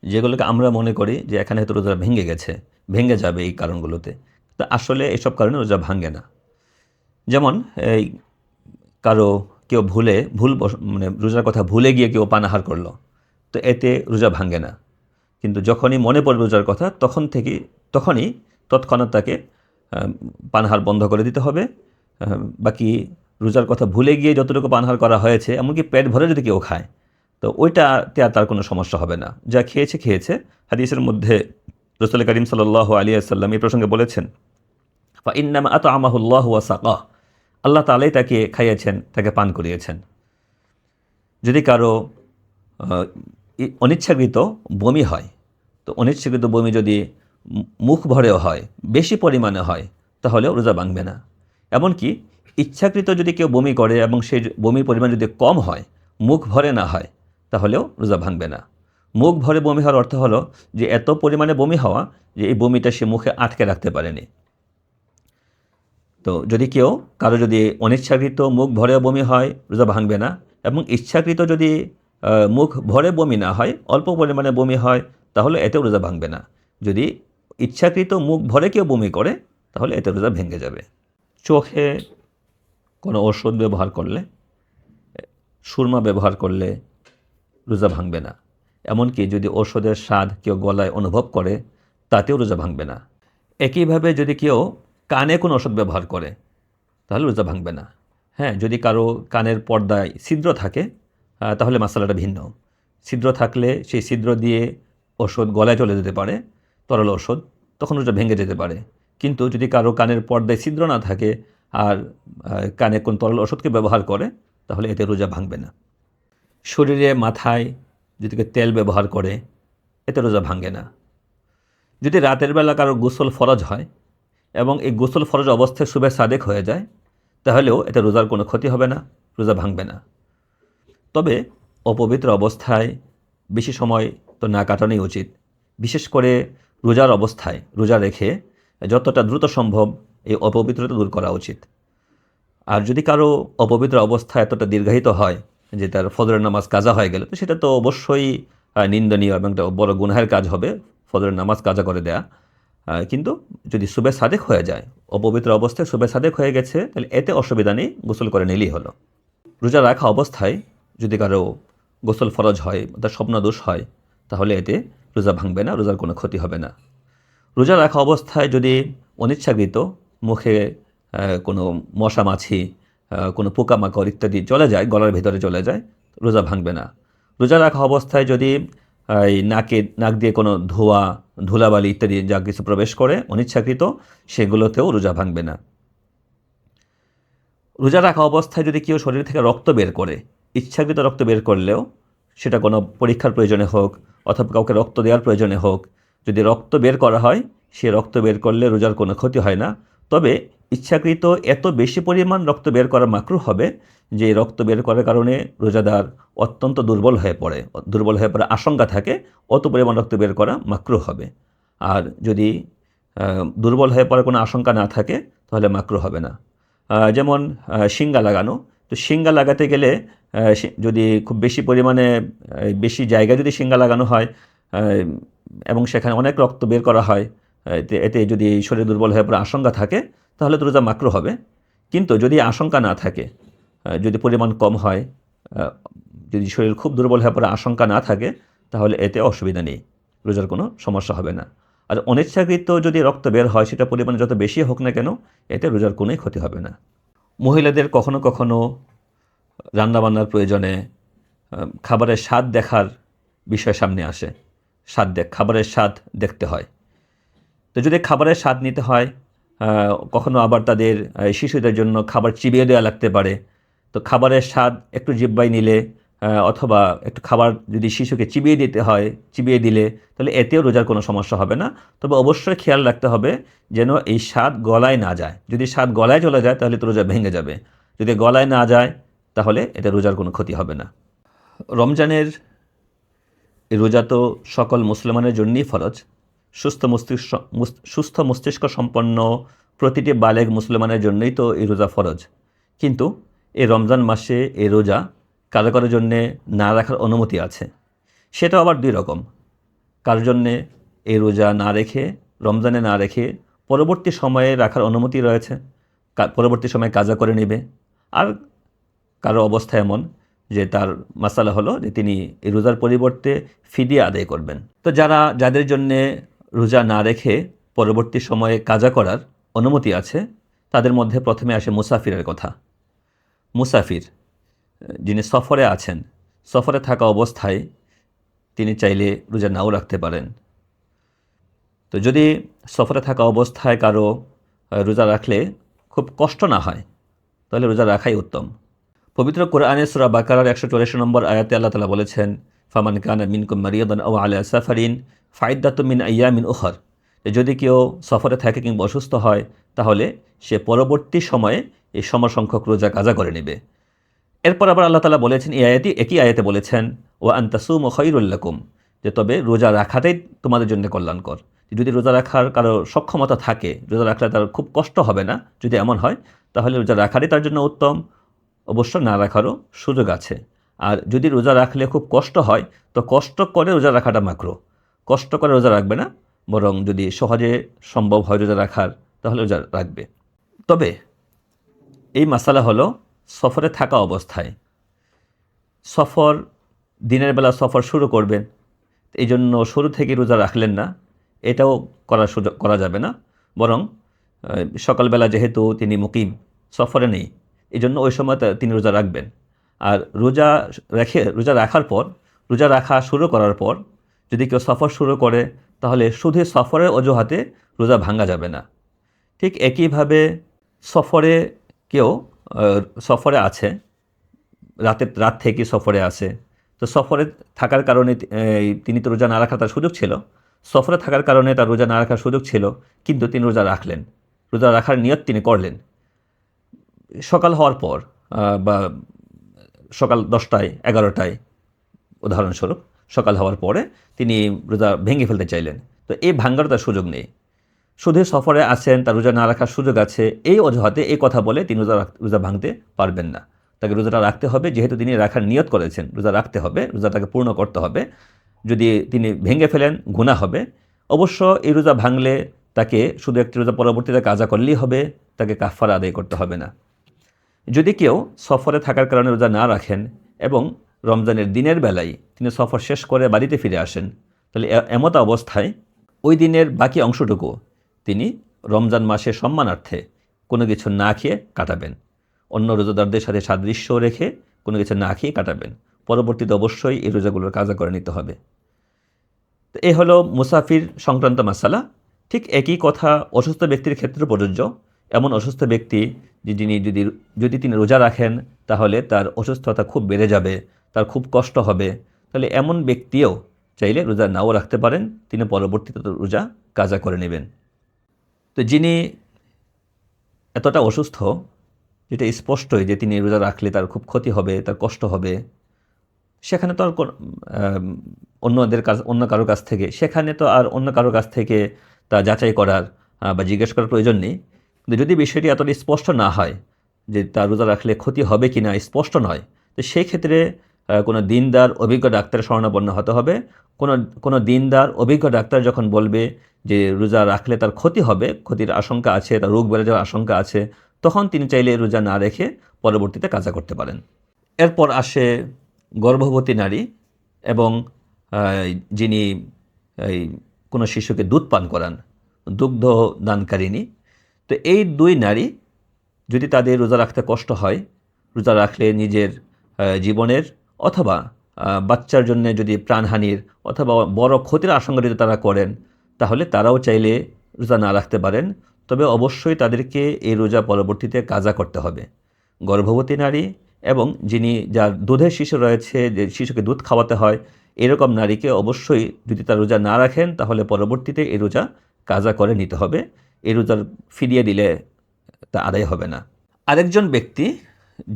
যেগুলোকে আমরা মনে করি যে এখানে হয়তো রোজা ভেঙে গেছে, ভেঙে যাবে এই কারণগুলোতে, তো আসলে এসব কারণে রোজা ভাঙে না। যেমন এই কেউ রোজার কথা ভুলে গিয়ে কেউ পানাহার করলো, তো এতে রোজা ভাঙে না। কিন্তু যখনই মনে পড়ে রোজার কথা, তখনই তৎক্ষণাৎ তাকে পানাহার বন্ধ করে দিতে হবে। বাকি রোজার কথা ভুলে গিয়ে যতটুকু পানাহার করা হয়েছে, এমনকি পেট ভরে যদি কেউ খায়, তো ওইটাতে আর তার কোনো সমস্যা হবে না। যা খেয়েছে। হাদিসের মধ্যে রাসূল করিম সাল্লাল্লাহু আলাইহি ওয়াসাল্লাম এই প্রসঙ্গে বলেছেন, ফা ইন্নামা আতআমাহুল্লাহু ওয়া সাকাহ, আল্লাহ তাআলাই তাকে খাইয়েছেন, তাকে পান করিয়েছেন। যদি কারো অনিচ্ছাকৃত বমি হয়, তো অনিচ্ছাকৃত বমি যদি মুখ ভরেও হয়, বেশি পরিমাণে হয়, তাহলেও রোজা ভাঙবে না। এমনকি ইচ্ছাকৃত যদি কেউ বমি করে এবং সেই বমির পরিমাণ যদি কম হয়, মুখ ভরে না হয়, তাহলেও রোজা ভাঙবে না। মুখ ভরে বমি হওয়ার অর্থ হলো যে এত পরিমাণে বমি হওয়া যে এই বমিটা সে মুখে আটকে রাখতে পারেনি। তো কারো যদি অনিচ্ছাকৃত মুখ ভরে বমি হয়, রোজা ভাঙবে না, এবং ইচ্ছাকৃত যদি মুখ ভরে বমি না হয়, অল্প পরিমাণে বমি হয়, তাহলে এতেও রোজা ভাঙবে না। যদি ইচ্ছাকৃত মুখ ভরে কেউ বমি করে, তাহলে এতে রোজা ভেঙে যাবে। চোখে কোনো ওষুধ ব্যবহার করলে, সুরমা ব্যবহার করলে রোজা ভাঙবে না। এমনকি যদি ওষুধের স্বাদ কেউ গলায় অনুভব করে, তাতেও রোজা ভাঙবে না। একইভাবে যদি কেউ কানে কোনো ওষুধ ব্যবহার করে, তাহলে রোজা ভাঙবে না। হ্যাঁ, যদি কারো কানের পর্দায় ছিদ্র থাকে, তাহলে মাসালাটা ভিন্ন। ছিদ্র থাকলে সেই ছিদ্র দিয়ে ওষুধ গলায় চলে যেতে পারে, তরল ওষুধ, তখন রোজা ভেঙে যেতে পারে। কিন্তু যদি কারো কানের পর্দায় ছিদ্র না থাকে আর কানে কোন তরল ওষুধকে ব্যবহার করে, তাহলে এতে রোজা ভাঙবে না। শরীরে মাথায় যদি কেউ তেল ব্যবহার করে, এতে রোজা ভাঙে না। যদি রাতের বেলা কারো গোসল ফরজ হয় এবং এই গোসল ফরজ অবস্থায় সুবে সাদেক হয়ে যায়, তাহলেও এতে রোজার কোনো ক্ষতি হবে না, রোজা ভাঙবে না। তবে অপবিত্র অবস্থায় বেশি সময় তো না কাটানোই উচিত। বিশেষ করে রোজার অবস্থায় রোজা রেখে যতটা দ্রুত সম্ভব এই অপবিত্রতা দূর করা উচিত। আর যদি কারো অপবিত্র অবস্থা এতটা দীর্ঘায়িত হয় যে তার ফজরের নামাজ কাজা হয়ে গেল, তো সেটা তো অবশ্যই নিন্দনীয় এবং একটা বড় গুনাহের কাজ হবে ফজরের নামাজ কাজা করে দেয়া। কিন্তু যদি সুবে সাদেক হয়ে যায়, অপবিত্র অবস্থায় সুবে সাদেক হয়ে গেছে, তাহলে এতে অসুবিধা নেই, গোসল করে নিলেই হলো। রোজা রাখা অবস্থায় যদি কারো গোসল ফরজ হয়, তার স্বপ্নদোষ হয়, তাহলে এতে রোজা ভাঙবে না, রোজার কোনো ক্ষতি হবে না। রোজা রাখা অবস্থায় যদি অনিচ্ছাকৃত মুখে কোনো মশা মাছি, কোনো পোকামাকড় ইত্যাদি চলে যায়, গলার ভিতরে চলে যায়, রোজা ভাঙবে না। রোজা রাখা অবস্থায় যদি এই নাক দিয়ে কোনো ধোঁয়া, ধুলাবালি ইত্যাদি যা কিছু প্রবেশ করে অনিচ্ছাকৃত, সেগুলোতেও রোজা ভাঙবে না। রোজা রাখা অবস্থায় যদি কেউ শরীর থেকে রক্ত বের করে, ইচ্ছাকৃত রক্ত বের করলেও, সেটা কোনো পরীক্ষার প্রয়োজনে হোক অথবা কাউকে রক্ত দেওয়ার প্রয়োজনে হোক, যদি রক্ত বের করা হয়, সে রক্ত বের করলে রোজার কোনো ক্ষতি হয় না। তবে ইচ্ছাকৃত এত বেশি পরিমাণ রক্ত বের করা মাকরুহ হবে যে রক্ত বের করার কারণে রোজাদার অত্যন্ত দুর্বল হয়ে পড়ে আশঙ্কা থাকে, অত পরিমাণ রক্ত বের করা মাকরুহ হবে। আর যদি দুর্বল হয়ে পড়ার কোনো আশঙ্কা না থাকে, তাহলে মাকরুহ হবে না। যেমন শিঙ্গা লাগানো, তো শিঙ্গা লাগাতে গেলে যদি খুব বেশি পরিমাণে বেশি জায়গায় যদি শিঙ্গা লাগানো হয় এবং সেখানে অনেক রক্ত বের করা হয়, এতে যদি শরীর দুর্বল হয়ে পড়ে আশঙ্কা থাকে, তাহলে তো রোজা মাকরুহ হবে। কিন্তু যদি আশঙ্কা না থাকে, যদি পরিমাণ কম হয়, যদি শরীর খুব দুর্বল হয়ে পড়ে আশঙ্কা না থাকে, তাহলে এতে অসুবিধা নেই, রোজার কোনো সমস্যা হবে না। আর অনিচ্ছাকৃত যদি রক্ত বের হয়, সেটা পরিমাণ যত বেশি হোক না কেন, এতে রোজার কোনোই ক্ষতি হবে না। মহিলাদের কখনো কখনো রান্নাবান্নার প্রয়োজনে খাবারের স্বাদ দেখার বিষয় সামনে আসে। খাবারের স্বাদ দেখতে হয়। তো যদি খাবারের স্বাদ নিতে হয়, কখনো আবার তাদের শিশুদের জন্য খাবার চিবিয়ে দেওয়া লাগতে পারে। তো খাবারের স্বাদ একটু জিহ্বায় নিলে অথবা একটু খাবার যদি শিশুকে চিবিয়ে দিলে, তাহলে এতেও রোজার কোনো সমস্যা হবে না। তবে অবশ্যই খেয়াল রাখতে হবে যেন এই স্বাদ গলায় না যায়। যদি স্বাদ গলায় চলে যায়, তাহলে তো রোজা ভেঙে যাবে। যদি গলায় না যায়, তাহলে এতে রোজার কোনো ক্ষতি হবে না। রমজানের এই রোজা তো সকল মুসলমানের জন্যই ফরজ। সুস্থ মস্তিষ্ক সম্পন্ন প্রতিটি বালেগ মুসলমানের জন্যই তো এই রোজা ফরজ। কিন্তু এই রমজান মাসে এই রোজা কারো কারোর জন্যে না রাখার অনুমতি আছে। সেটা আবার দুই রকম। কারোর জন্যে এই রোজা না রেখে, রমজানে না রেখে পরবর্তী সময়ে রাখার অনুমতি রয়েছে, পরবর্তী সময়ে কাজা করে নেবে। আর কারো অবস্থা এমন যে তার মাসালা হলো যে তিনি এই রোজার পরিবর্তে ফিদিয়া আদায় করবেন। তো যাদের জন্যে রোজা না রেখে পরবর্তী সময়ে কাজা করার অনুমতি আছে, তাদের মধ্যে প্রথমে আসে মুসাফিরের কথা। মুসাফির যিনি সফরে আছেন, সফরে থাকা অবস্থায় তিনি চাইলে রোজা নাও রাখতে পারেন। তো যদি সফরে থাকা অবস্থায় কারো রোজা রাখলে খুব কষ্ট না হয়, তাহলে রোজা রাখাই উত্তম। পবিত্র কোরআনে সূরা বাকারার 184 নম্বর আয়াতে আল্লাহ তাআলা বলেছেন, ফামান কানা মিনকুম মারিয়াদান আও আলা সাফারিন ফাইদ্দাতুম মিন আইয়ামিন উখর। যদি কেউ সফরে থাকে কিংবা অসুস্থ হয়, তাহলে সে পরবর্তী সময়ে এই সমসংখ্যক রোজা কাজা করে নেবে। এরপর আবার আল্লাহ তাআলা বলেছেন, একই আয়াতে বলেছেন, ওয়া আন তাসুমু খায়রুল লাকুম, যে তবে রোজা রাখাটাই তোমাদের জন্য কল্যাণকর। যদি রোজা রাখার কারো সক্ষমতা থাকে, রোজা রাখলে তার খুব কষ্ট হবে না, যদি এমন হয়, তাহলে রোজা রাখাটাই তার জন্য উত্তম। অবশ্য না রাখারও সুযোগ আছে। আর যদি রোজা রাখলে খুব কষ্ট হয়, তো কষ্ট করে রোজা রাখাটা মাকরুহ। কষ্ট করে রোজা রাখবে না, বরং যদি সহজে সম্ভব হয় রোজা রাখার, তাহলে রোজা রাখবে। তবে এই মাসালা হলো সফরে থাকা অবস্থায়। দিনের বেলা সফর শুরু করবেন, এই জন্য শুরু থেকে রোজা রাখলেন না, এটাও করা যাবে না। বরং সকালবেলা যেহেতু তিনি মুকিম, সফরে নেই, এই জন্য ওই সময় তিনি রোজা রাখবেন। আর রোজা রাখা শুরু করার পর যদি কেউ সফর শুরু করে, তাহলে শুধু সফরের অজুহাতে রোজা ভাঙা যাবে না। ঠিক একইভাবে সফরে আছে, রাত থেকে সফরে আছে, তো সফরে থাকার কারণে তিনি তো রোজা না রাখার তার সুযোগ ছিল। সফরে থাকার কারণে তার রোজা না রাখার সুযোগ ছিল, কিন্তু তিনি রোজা রাখলেন, রোজা রাখার নিয়ত তিনি করলেন। সকাল হওয়ার পর বা সকাল 10টায় 11টায় উদাহরণস্বরূপ সকাল হওয়ার পরে তিনি রোজা ভেঙে ফেলতে চাইলেন, তো এই ভাঙার তার সুযোগ নেই। শুধু সফরে আছেন, তার রোজা না রাখার সুযোগ আছে, এই অজুহাতে এই কথা বলে তিনি রোজা ভাঙতে পারবেন না। তাকে রোজাটা রাখতে হবে, যেহেতু তিনি রাখার নিয়ত করেছেন, রোজা রাখতে হবে, রোজাটাকে পূর্ণ করতে হবে। যদি তিনি ভেঙে ফেলেন গুনাহ হবে। অবশ্য এই রোজা ভাঙলে তাকে শুধু একটি রোজা পরবর্তীতে কাজা করলেই হবে, তাকে কাফারা আদায় করতে হবে না। যদি কেউ সফরে থাকার কারণে রোজা না রাখেন এবং রমজানের দিনের বেলায় তিনি সফর শেষ করে বাড়িতে ফিরে আসেন, তাহলে এমত অবস্থায় ওই দিনের বাকি অংশটুকু তিনি রমজান মাসের সম্মানার্থে কোনো কিছু না খেয়ে কাটাবেন। অন্য রোজাদারদের সাথে সাদৃশ্য রেখে কোনো কিছু না খেয়ে কাটাবেন। পরবর্তীতে অবশ্যই এই রোজাগুলোর কাজা করে নিতে হবে। তো এ হলো মুসাফির সংক্রান্ত মাসালা। ঠিক একই কথা অসুস্থ ব্যক্তির ক্ষেত্রে প্রযোজ্য। এমন অসুস্থ ব্যক্তি যিনি যদি তিনি রোজা রাখেন তাহলে তার অসুস্থতা খুব বেড়ে যাবে, তার খুব কষ্ট হবে, তাহলে এমন ব্যক্তিও চাইলে রোজা নাও রাখতে পারেন, তিনি পরবর্তীতে রোজা কাজা করে নেবেন। তো যিনি এতটা অসুস্থ, যেটা স্পষ্টই যে তিনি রোজা রাখলে তার খুব ক্ষতি হবে, তার কষ্ট হবে, সেখানে তো আর অন্য কারোর কাছ থেকে তা যাচাই করার বা জিজ্ঞেস করার প্রয়োজন নেই। কিন্তু যদি বিষয়টি এতটা স্পষ্ট না হয় যে তার রোজা রাখলে ক্ষতি হবে কি না স্পষ্ট নয়, তো সেই ক্ষেত্রে কোনো দিনদার অভিজ্ঞ ডাক্তারের শরণাপন্ন হতে হবে। কোনো দিনদার অভিজ্ঞ ডাক্তার যখন বলবে যে রোজা রাখলে তার ক্ষতি হবে, ক্ষতির আশঙ্কা আছে, তার রোগ বেড়ে যাওয়ার আশঙ্কা আছে, তখন তিনি চাইলে রোজা না রেখে পরবর্তীতে কাজা করতে পারেন। এরপর আসে গর্ভবতী নারী এবং যিনি কোনো শিশুকে দুধ পান করান, দুগ্ধ দানকারিণী। তো এই দুই নারী যদি তাদের রোজা রাখতে কষ্ট হয়, রোজা রাখলে নিজের জীবনের অথবা বাচ্চার জন্য যদি প্রাণহানির অথবা বড় ক্ষতির আশঙ্কা যদি তারা করেন, তাহলে তারাও চাইলে রোজা না রাখতে পারেন। তবে অবশ্যই তাদেরকে এই রোজা পরবর্তীতে কাজা করতে হবে। গর্ভবতী নারী এবং যার দুধের শিশু রয়েছে, যে শিশুকে দুধ খাওয়াতে হয়, এরকম নারীকে অবশ্যই যদি তার রোজা না রাখেন তাহলে পরবর্তীতে এই রোজা কাজা করে নিতে হবে। এই রোজার ফিরিয়ে দিলে তা আদায় হবে না। আরেকজন ব্যক্তি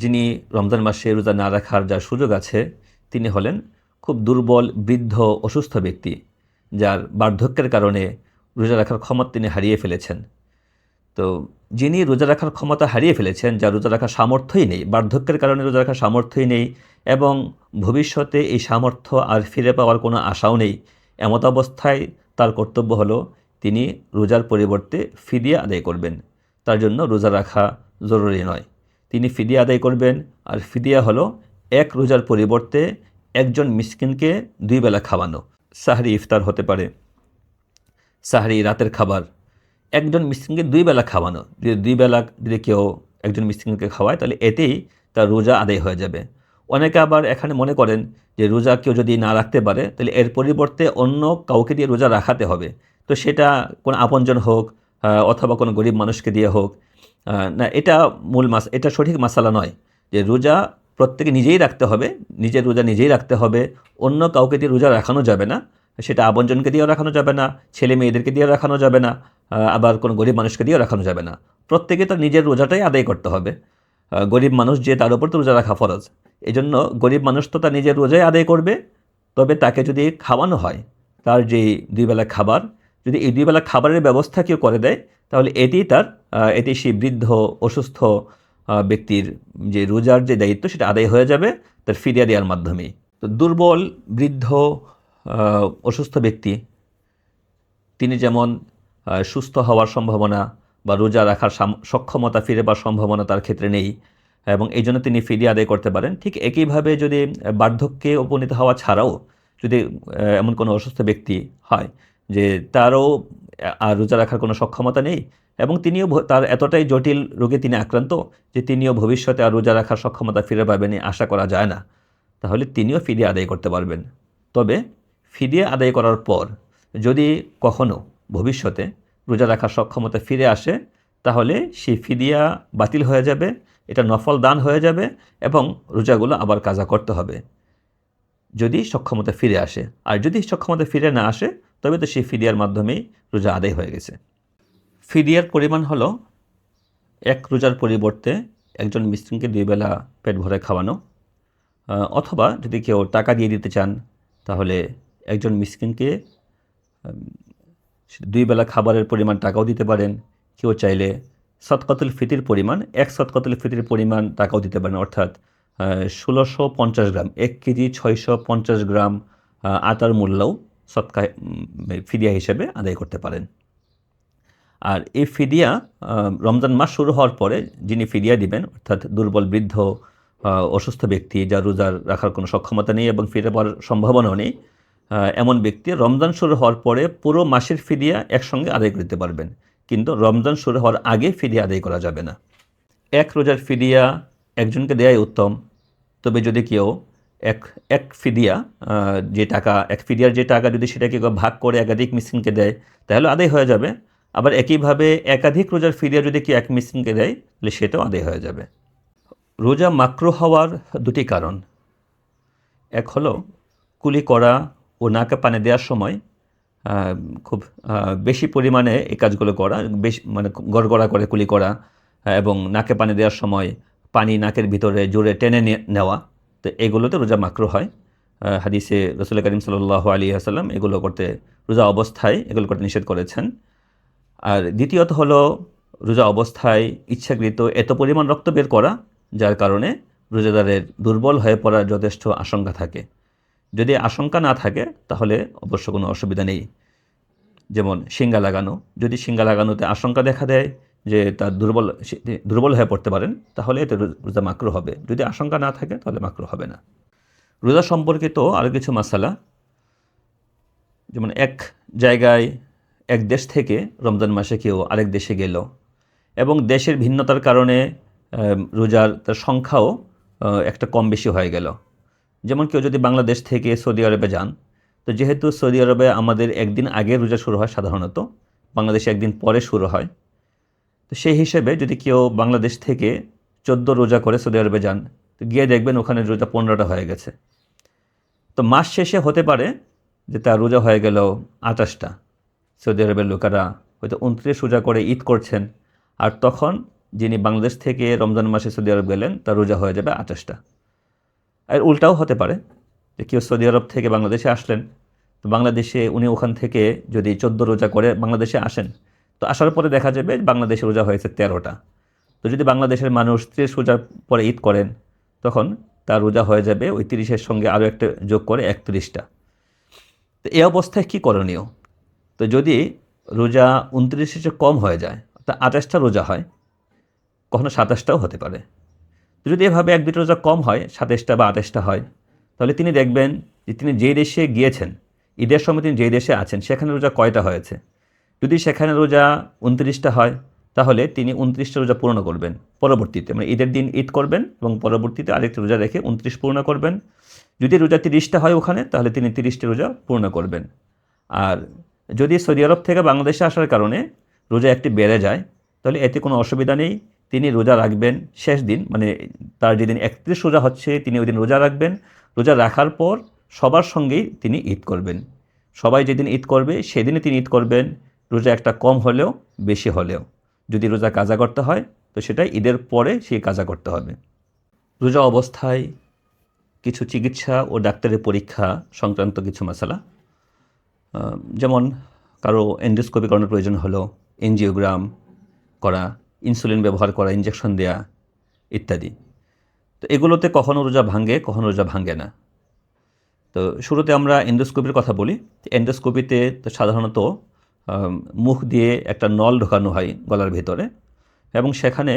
যিনি রমজান মাসে রোজা না রাখার যার সুযোগ আছে, তিনি হলেন খুব দুর্বল, বৃদ্ধ, অসুস্থ ব্যক্তি, যার বার্ধক্যের কারণে রোজা রাখার ক্ষমতা তিনি হারিয়ে ফেলেছেন। তো যিনি রোজা রাখার ক্ষমতা হারিয়ে ফেলেছেন, যার রোজা রাখার সামর্থ্যই নেই, বার্ধক্যের কারণে রোজা রাখার সামর্থ্যই নেই এবং ভবিষ্যতে এই সামর্থ্য আর ফিরে পাওয়ার কোনো আশাও নেই, এমত অবস্থায় তার কর্তব্য হলো তিনি রোজার পরিবর্তে ফিদিয়া আদায় করবেন। তার জন্য রোজা রাখা জরুরি নয়, তিনি ফিদিয়া আদায় করবেন। আর ফিদিয়া হলো এক রোজার পরিবর্তে একজন মিসকিনকে 2 বেলা খাওয়ানো। সাহরি ইফতার হতে পারে, সাহরি রাতের খাবার, একজন মিসকিনকে 2 বেলা খাওয়ানো। যদি 2 বেলা যদি কেউ একজন মিসকিনকে খাওয়ায় তাহলে এতেই তার রোজা আদায় হয়ে যাবে। অনেকে আবার এখানে মনে করেন যে রোজা কেউ যদি না রাখতে পারে তাহলে এর পরিবর্তে অন্য কাউকে দিয়ে রোজা রাখাতে হবে। তো সেটা কোনো আপনজন হোক অথবা কোনো গরিব মানুষকে দিয়ে হোক, না, এটা সঠিক মাসালা নয় যে রোজা প্রত্যেকে নিজেই রাখতে হবে, নিজের রোজা নিজেই রাখতে হবে, অন্য কাউকে দিয়ে রোজা রাখানো যাবে না। সেটা আপনজনকে দিয়েও রাখানো যাবে না, ছেলে মেয়েদেরকে দিয়ে রাখানো যাবে না, আবার কোনো গরিব মানুষকে দিয়েও রাখানো যাবে না। প্রত্যেকে তার নিজের রোজাটাই আদায় করতে হবে। গরিব মানুষ যে, তার উপর তো রোজা রাখা ফরজ। এজন্য গরিব মানুষ তো তার নিজের রোজাই আদায় করবে। তবে তাকে যদি খাওয়ানো হয়, তার যে 2 বেলা খাবার, যদি এই 2 বেলা খাবারের ব্যবস্থা কেউ করে দেয়, তাহলে এটি সেই বৃদ্ধ অসুস্থ ব্যক্তির যে রোজার যে দায়িত্ব সেটা আদায় হয়ে যাবে তার ফিরিয়া দেওয়ার মাধ্যমেই। তো দুর্বল, বৃদ্ধ, অসুস্থ ব্যক্তি তিনি যেমন সুস্থ হওয়ার সম্ভাবনা বা রোজা রাখার সক্ষমতা ফিরে পাওয়ার সম্ভাবনা তার ক্ষেত্রে নেই এবং এই জন্য তিনি ফিদিয়া আদায় করতে পারেন। ঠিক একইভাবে যদি বার্ধক্যে উপনীত হওয়া ছাড়াও যদি এমন কোনো অসুস্থ ব্যক্তি হয় যে তারও আর রোজা রাখার কোনো সক্ষমতা নেই এবং তার এতটাই জটিল রোগে তিনি আক্রান্ত যে তিনিও ভবিষ্যতে আর রোজা রাখার সক্ষমতা ফিরে পাবেন আশা করা যায় না, তাহলে তিনিও ফিদিয়া আদায় করতে পারবেন। তবে ফিদিয়া আদায় করার পর যদি কখনও ভবিষ্যতে রোজা রাখার সক্ষমতা ফিরে আসে, তাহলে সেই ফিদিয়া বাতিল হয়ে যাবে, এটা নফল দান হয়ে যাবে এবং রোজাগুলো আবার কাজা করতে হবে যদি সক্ষমতা ফিরে আসে। আর যদি সক্ষমতা ফিরে না আসে তবে তো সেই ফিদিয়ার মাধ্যমেই রোজা আদায় হয়ে গেছে। ফিদিয়ার পরিমাণ হলো 1 রোজার পরিবর্তে একজন মিসকিনকে 2 বেলা পেট ভরে খাওয়ানো, অথবা যদি কেউ টাকা দিয়ে দিতে চান তাহলে একজন মিসকিনকে 2 বেলা খাবারের পরিমাণ টাকাও দিতে পারেন। কেউ চাইলে সদকাতুল ফিতির পরিমাণ, এক সদকাতুল ফিতির পরিমাণ টাকাও দিতে পারেন, অর্থাৎ 1650 গ্রাম, 1 কেজি 650 গ্রাম আটার মূল্যও সদকা ফিদিয়া হিসেবে আদায় করতে পারেন। আর এই ফিদিয়া রমজান মাস শুরু হওয়ার পরে যিনি ফিদিয়া দিবেন, অর্থাৎ দুর্বল, বৃদ্ধ, অসুস্থ ব্যক্তি, যার রোজা রাখার কোনো সক্ষমতা নেই এবং ফিরে পাওয়ার সম্ভাবনাও নেই, এমন ব্যক্তি রমজান শুরু হওয়ার পরে পুরো মাসের ফিদিয়া একসঙ্গে আদায় করতে পারবেন, কিন্তু রমজান শুরু হওয়ার আগে ফিদিয়া আদায় করা যাবে না। এক রোজার ফিদিয়া একজনকে দেয়াই উত্তম। তবে যদি কেউ এক ফিদিয়া যে টাকা, এক ফিদিয়ার যে টাকা যদি সেটাকে ভাগ করে একাধিক মিসকিনকে দেয় তাহলে আদায় হয়ে যাবে। আবার একইভাবে একাধিক রোজার ফিদিয়া যদি কেউ এক মিসকিনকে দেয় তাহলে সেটাও আদায় হয়ে যাবে। রোজা মাকরুহ হওয়ার 2টি কারণ। এক হলো কুলি করা ও নাকে পানি দেওয়ার সময় খুব বেশি পরিমাণে এই কাজগুলো করা, বেশি মানে গড়গড়া করে কুলি করা, এবং নাকে পানি দেওয়ার সময় পানি নাকের ভিতরে জোরে টেনে নেওয়া, তো এগুলোতে রোজা মাকরুহ হয়। হাদিসে রাসূল করিম সাল্লাল্লাহু আলাইহি ওয়াসাল্লাম এগুলো করতে, রোজা অবস্থায় এগুলো করতে নিষেধ করেছেন। আর দ্বিতীয়ত হলো রোজা অবস্থায় ইচ্ছাকৃত এত পরিমাণ রক্ত বের করা যার কারণে রোজাদারের দুর্বল হয়ে পড়ার যথেষ্ট আশঙ্কা থাকে। যদি আশঙ্কা না থাকে তাহলে অবশ্য কোনো অসুবিধা নেই। যেমন শিঙ্গা লাগানো, যদি শিঙ্গা লাগানোতে আশঙ্কা দেখা দেয় যে তার দুর্বল হয়ে পড়তে পারেন, তাহলে এতে রোজা মাকরুহ হবে। যদি আশঙ্কা না থাকে তাহলে মাকরুহ হবে না। রোজা সম্পর্কিত আরও কিছু মাসালা, যেমন এক জায়গায়, এক দেশ থেকে রমজান মাসে কেউ আরেক দেশে গেল এবং দেশের ভিন্নতার কারণে রোজার তার সংখ্যাও একটা কম বেশি হয়ে গেল। যেমন কেউ যদি বাংলাদেশ থেকে সৌদি আরবে যান, তো যেহেতু সৌদি আরবে আমাদের একদিন আগে রোজা শুরু হয় সাধারণত, বাংলাদেশে একদিন পরে শুরু হয়, তো সেই হিসেবে যদি কেউ বাংলাদেশ থেকে 14 রোজা করে সৌদি আরবে যান, তো গিয়ে দেখবেন ওখানে রোজা 15টা হয়ে গেছে। তো মাস শেষে হতে পারে যে তার রোজা হয়ে গেল 28টা। সৌদি আরবের লোকেরা হয়তো 29 রোজা করে ঈদ করছেন, আর তখন যিনি বাংলাদেশ থেকে রমজান মাসে সৌদি আরব গেলেন তার রোজা হয়ে যাবে 28টা। আর উল্টাও হতে পারে যে কেউ সৌদি আরব থেকে বাংলাদেশে আসলেন, তো বাংলাদেশে উনি ওখান থেকে যদি 14 রোজা করে বাংলাদেশে আসেন, তো আসার পরে দেখা যাবে বাংলাদেশে রোজা হয়েছে 13টা। তো যদি বাংলাদেশের মানুষ 30 রোজার পরে ঈদ করেন, তখন তার রোজা হয়ে যাবে ওই 30-এর সঙ্গে আরও একটা যোগ করে 31টা। তো এই অবস্থায় কী করণীয়? তো যদি রোজা 29-এর চেয়ে কম হয়ে যায়, অর্থাৎ 28টা রোজা হয়, কখনো 27টাও হতে পারে। যদি এভাবে 1-2টা রোজা কম হয়, 27টা বা 28টা হয়, তাহলে তিনি দেখবেন যে তিনি যেই দেশে গিয়েছেন, ঈদের সময় তিনি যেই দেশে আছেন সেখানে রোজা কয়টা হয়েছে। যদি সেখানে রোজা 29টা হয়, তাহলে তিনি 29টা রোজা পূর্ণ করবেন পরবর্তীতে, মানে ঈদের দিন ঈদ করবেন এবং পরবর্তীতে আরেকটি রোজা রেখে 29 পূর্ণ করবেন। যদি রোজা 30টা হয় ওখানে, তাহলে তিনি 30টি রোজা পূর্ণ করবেন। আর যদি সৌদি আরব থেকে বাংলাদেশে আসার কারণে রোজা একটি বেড়ে যায়, তাহলে এতে কোনো অসুবিধা নেই। তিনি রোজা রাখবেন শেষ দিন, মানে তার যেদিন 31 রোজা হচ্ছে তিনি ওই দিন রোজা রাখবেন। রোজা রাখার পর সবার সঙ্গেই তিনি ঈদ করবেন। সবাই যেদিন ঈদ করবে সেদিনই তিনি ঈদ করবেন, রোজা একটা কম হলেও বেশি হলেও। যদি রোজা কাজা করতে হয় তো সেটা ঈদের পরে সেই কাজা করতে হবে। রোজা অবস্থায় কিছু চিকিৎসা ও ডাক্তারের পরীক্ষা সংক্রান্ত কিছু মশালা, যেমন কারো এন্ডোস্কোপি করানোর প্রয়োজন হলো, এনজিওগ্রাম করা, ইনসুলিন ব্যবহার করা, ইঞ্জেকশন দেয়া ইত্যাদি। তো এগুলোতে কখনো রোজা ভাঙে, কখনো রোজা ভাঙে না। তো শুরুতে আমরা এন্ডোস্কোপির কথা বলি। এন্ডোস্কোপিতে তো সাধারণত মুখ দিয়ে একটা নল ঢোকানো হয় গলার ভিতরে, এবং সেখানে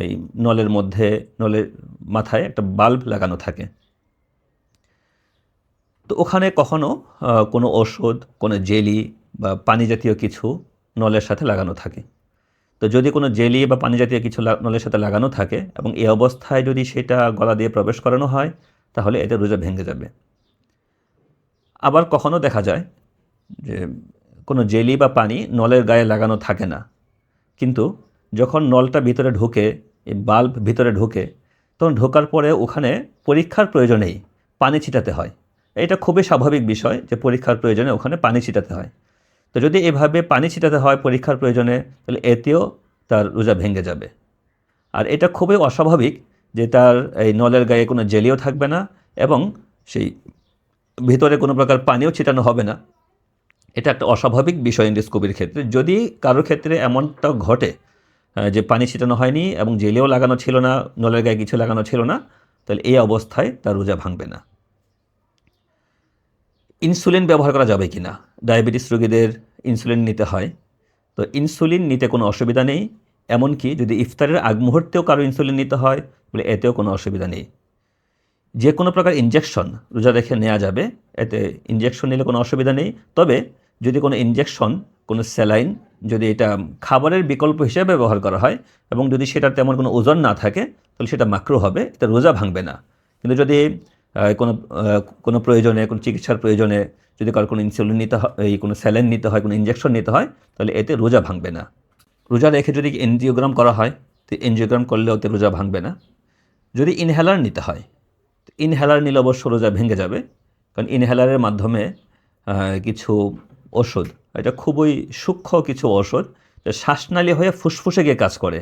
এই নলের মধ্যে, নলের মাথায় একটা বাল্ব লাগানো থাকে। তো ওখানে কখনো কোনো ওষুধ, কোনো জেলি বা পানি জাতীয় কিছু নলের সাথে লাগানো থাকে। তো যদি কোনো জেলি বা পানি জাতীয় কিছু নলের সাথে লাগানো থাকে এবং এই অবস্থায় যদি সেটা গলা দিয়ে প্রবেশ করানো হয়, তাহলে এতে রোজা ভেঙে যাবে। আবার কখনো দেখা যায় যে কোনো জেলি বা পানি নলের গায়ে লাগানো থাকে না, কিন্তু যখন নলটা ভিতরে ঢোকে, এই বাল্ব ভিতরে ঢোকে, তখন ঢোকার পরে ওখানে পরীক্ষার প্রয়োজনেই পানি ছিটাতে হয়। এটা খুবই স্বাভাবিক বিষয় যে পরীক্ষার প্রয়োজনে ওখানে পানি ছিটাতে হয়। তো যদি এভাবে পানি ছিটাতে হয় পরীক্ষার প্রয়োজনে, তাহলে এতেও তার রোজা ভেঙে যাবে। আর এটা খুবই অস্বাভাবিক যে তার এই নলের গায়ে কোনো জেলিও থাকবে না এবং সেই ভিতরে কোনো প্রকার পানিও ছিটানো হবে না। এটা একটা অস্বাভাবিক বিষয় এন্ডোস্কোপির ক্ষেত্রে। যদি কারোর ক্ষেত্রে এমনটা ঘটে যে পানি ছিটানো হয়নি এবং জেলেও লাগানো ছিল না, নলের গায়ে কিছু লাগানো ছিল না, তাহলে এই অবস্থায় তার রোজা ভাঙবে না। ইনসুলিন ব্যবহার করা যাবে কি না? ডায়াবেটিস রোগীদের ইনসুলিন নিতে হয়। তো ইনসুলিন নিতে কোনো অসুবিধা নেই। এমনকি যদি ইফতারের আগ মুহূর্তেও কারো ইনসুলিন নিতে হয়, বলে এতেও কোনো অসুবিধা নেই। যে কোনো প্রকার ইনজেকশন রোজা রেখে নেওয়া যাবে, এতে ইনজেকশন নিলে কোনো অসুবিধা নেই। তবে যদি কোনো ইনজেকশন, কোনো স্যালাইন যদি এটা খাবারের বিকল্প হিসেবে ব্যবহার করা হয় এবং যদি সেটার তেমন কোনো ওজন না থাকে, তাহলে সেটা মাকরুহ হবে, এটা রোজা ভাঙবে না। কিন্তু যদি কোনো প্রয়োজনে, কোনো চিকিৎসার প্রয়োজনে যদি কারো কোনো ইনসুলিন নিতে হয়, কোনো স্যালাইন নিতে হয়, কোনো ইনজেকশন নিতে হয়, তাহলে এতে রোজা ভাঙবে না। রোজা রেখে যদি এনজিওগ্রাম করা হয়, তো এনজিওগ্রাম করলেও এতে রোজা ভাঙবে না। যদি ইনহেলার নিতে হয়, ইনহেলার নিলে অবশ্য রোজা ভেঙে যাবে, কারণ ইনহেলারের মাধ্যমে কিছু ওষুধ, এটা খুবই সূক্ষ্ম কিছু ওষুধ, শ্বাসনালী হয়ে ফুসফুসে গিয়ে কাজ করে।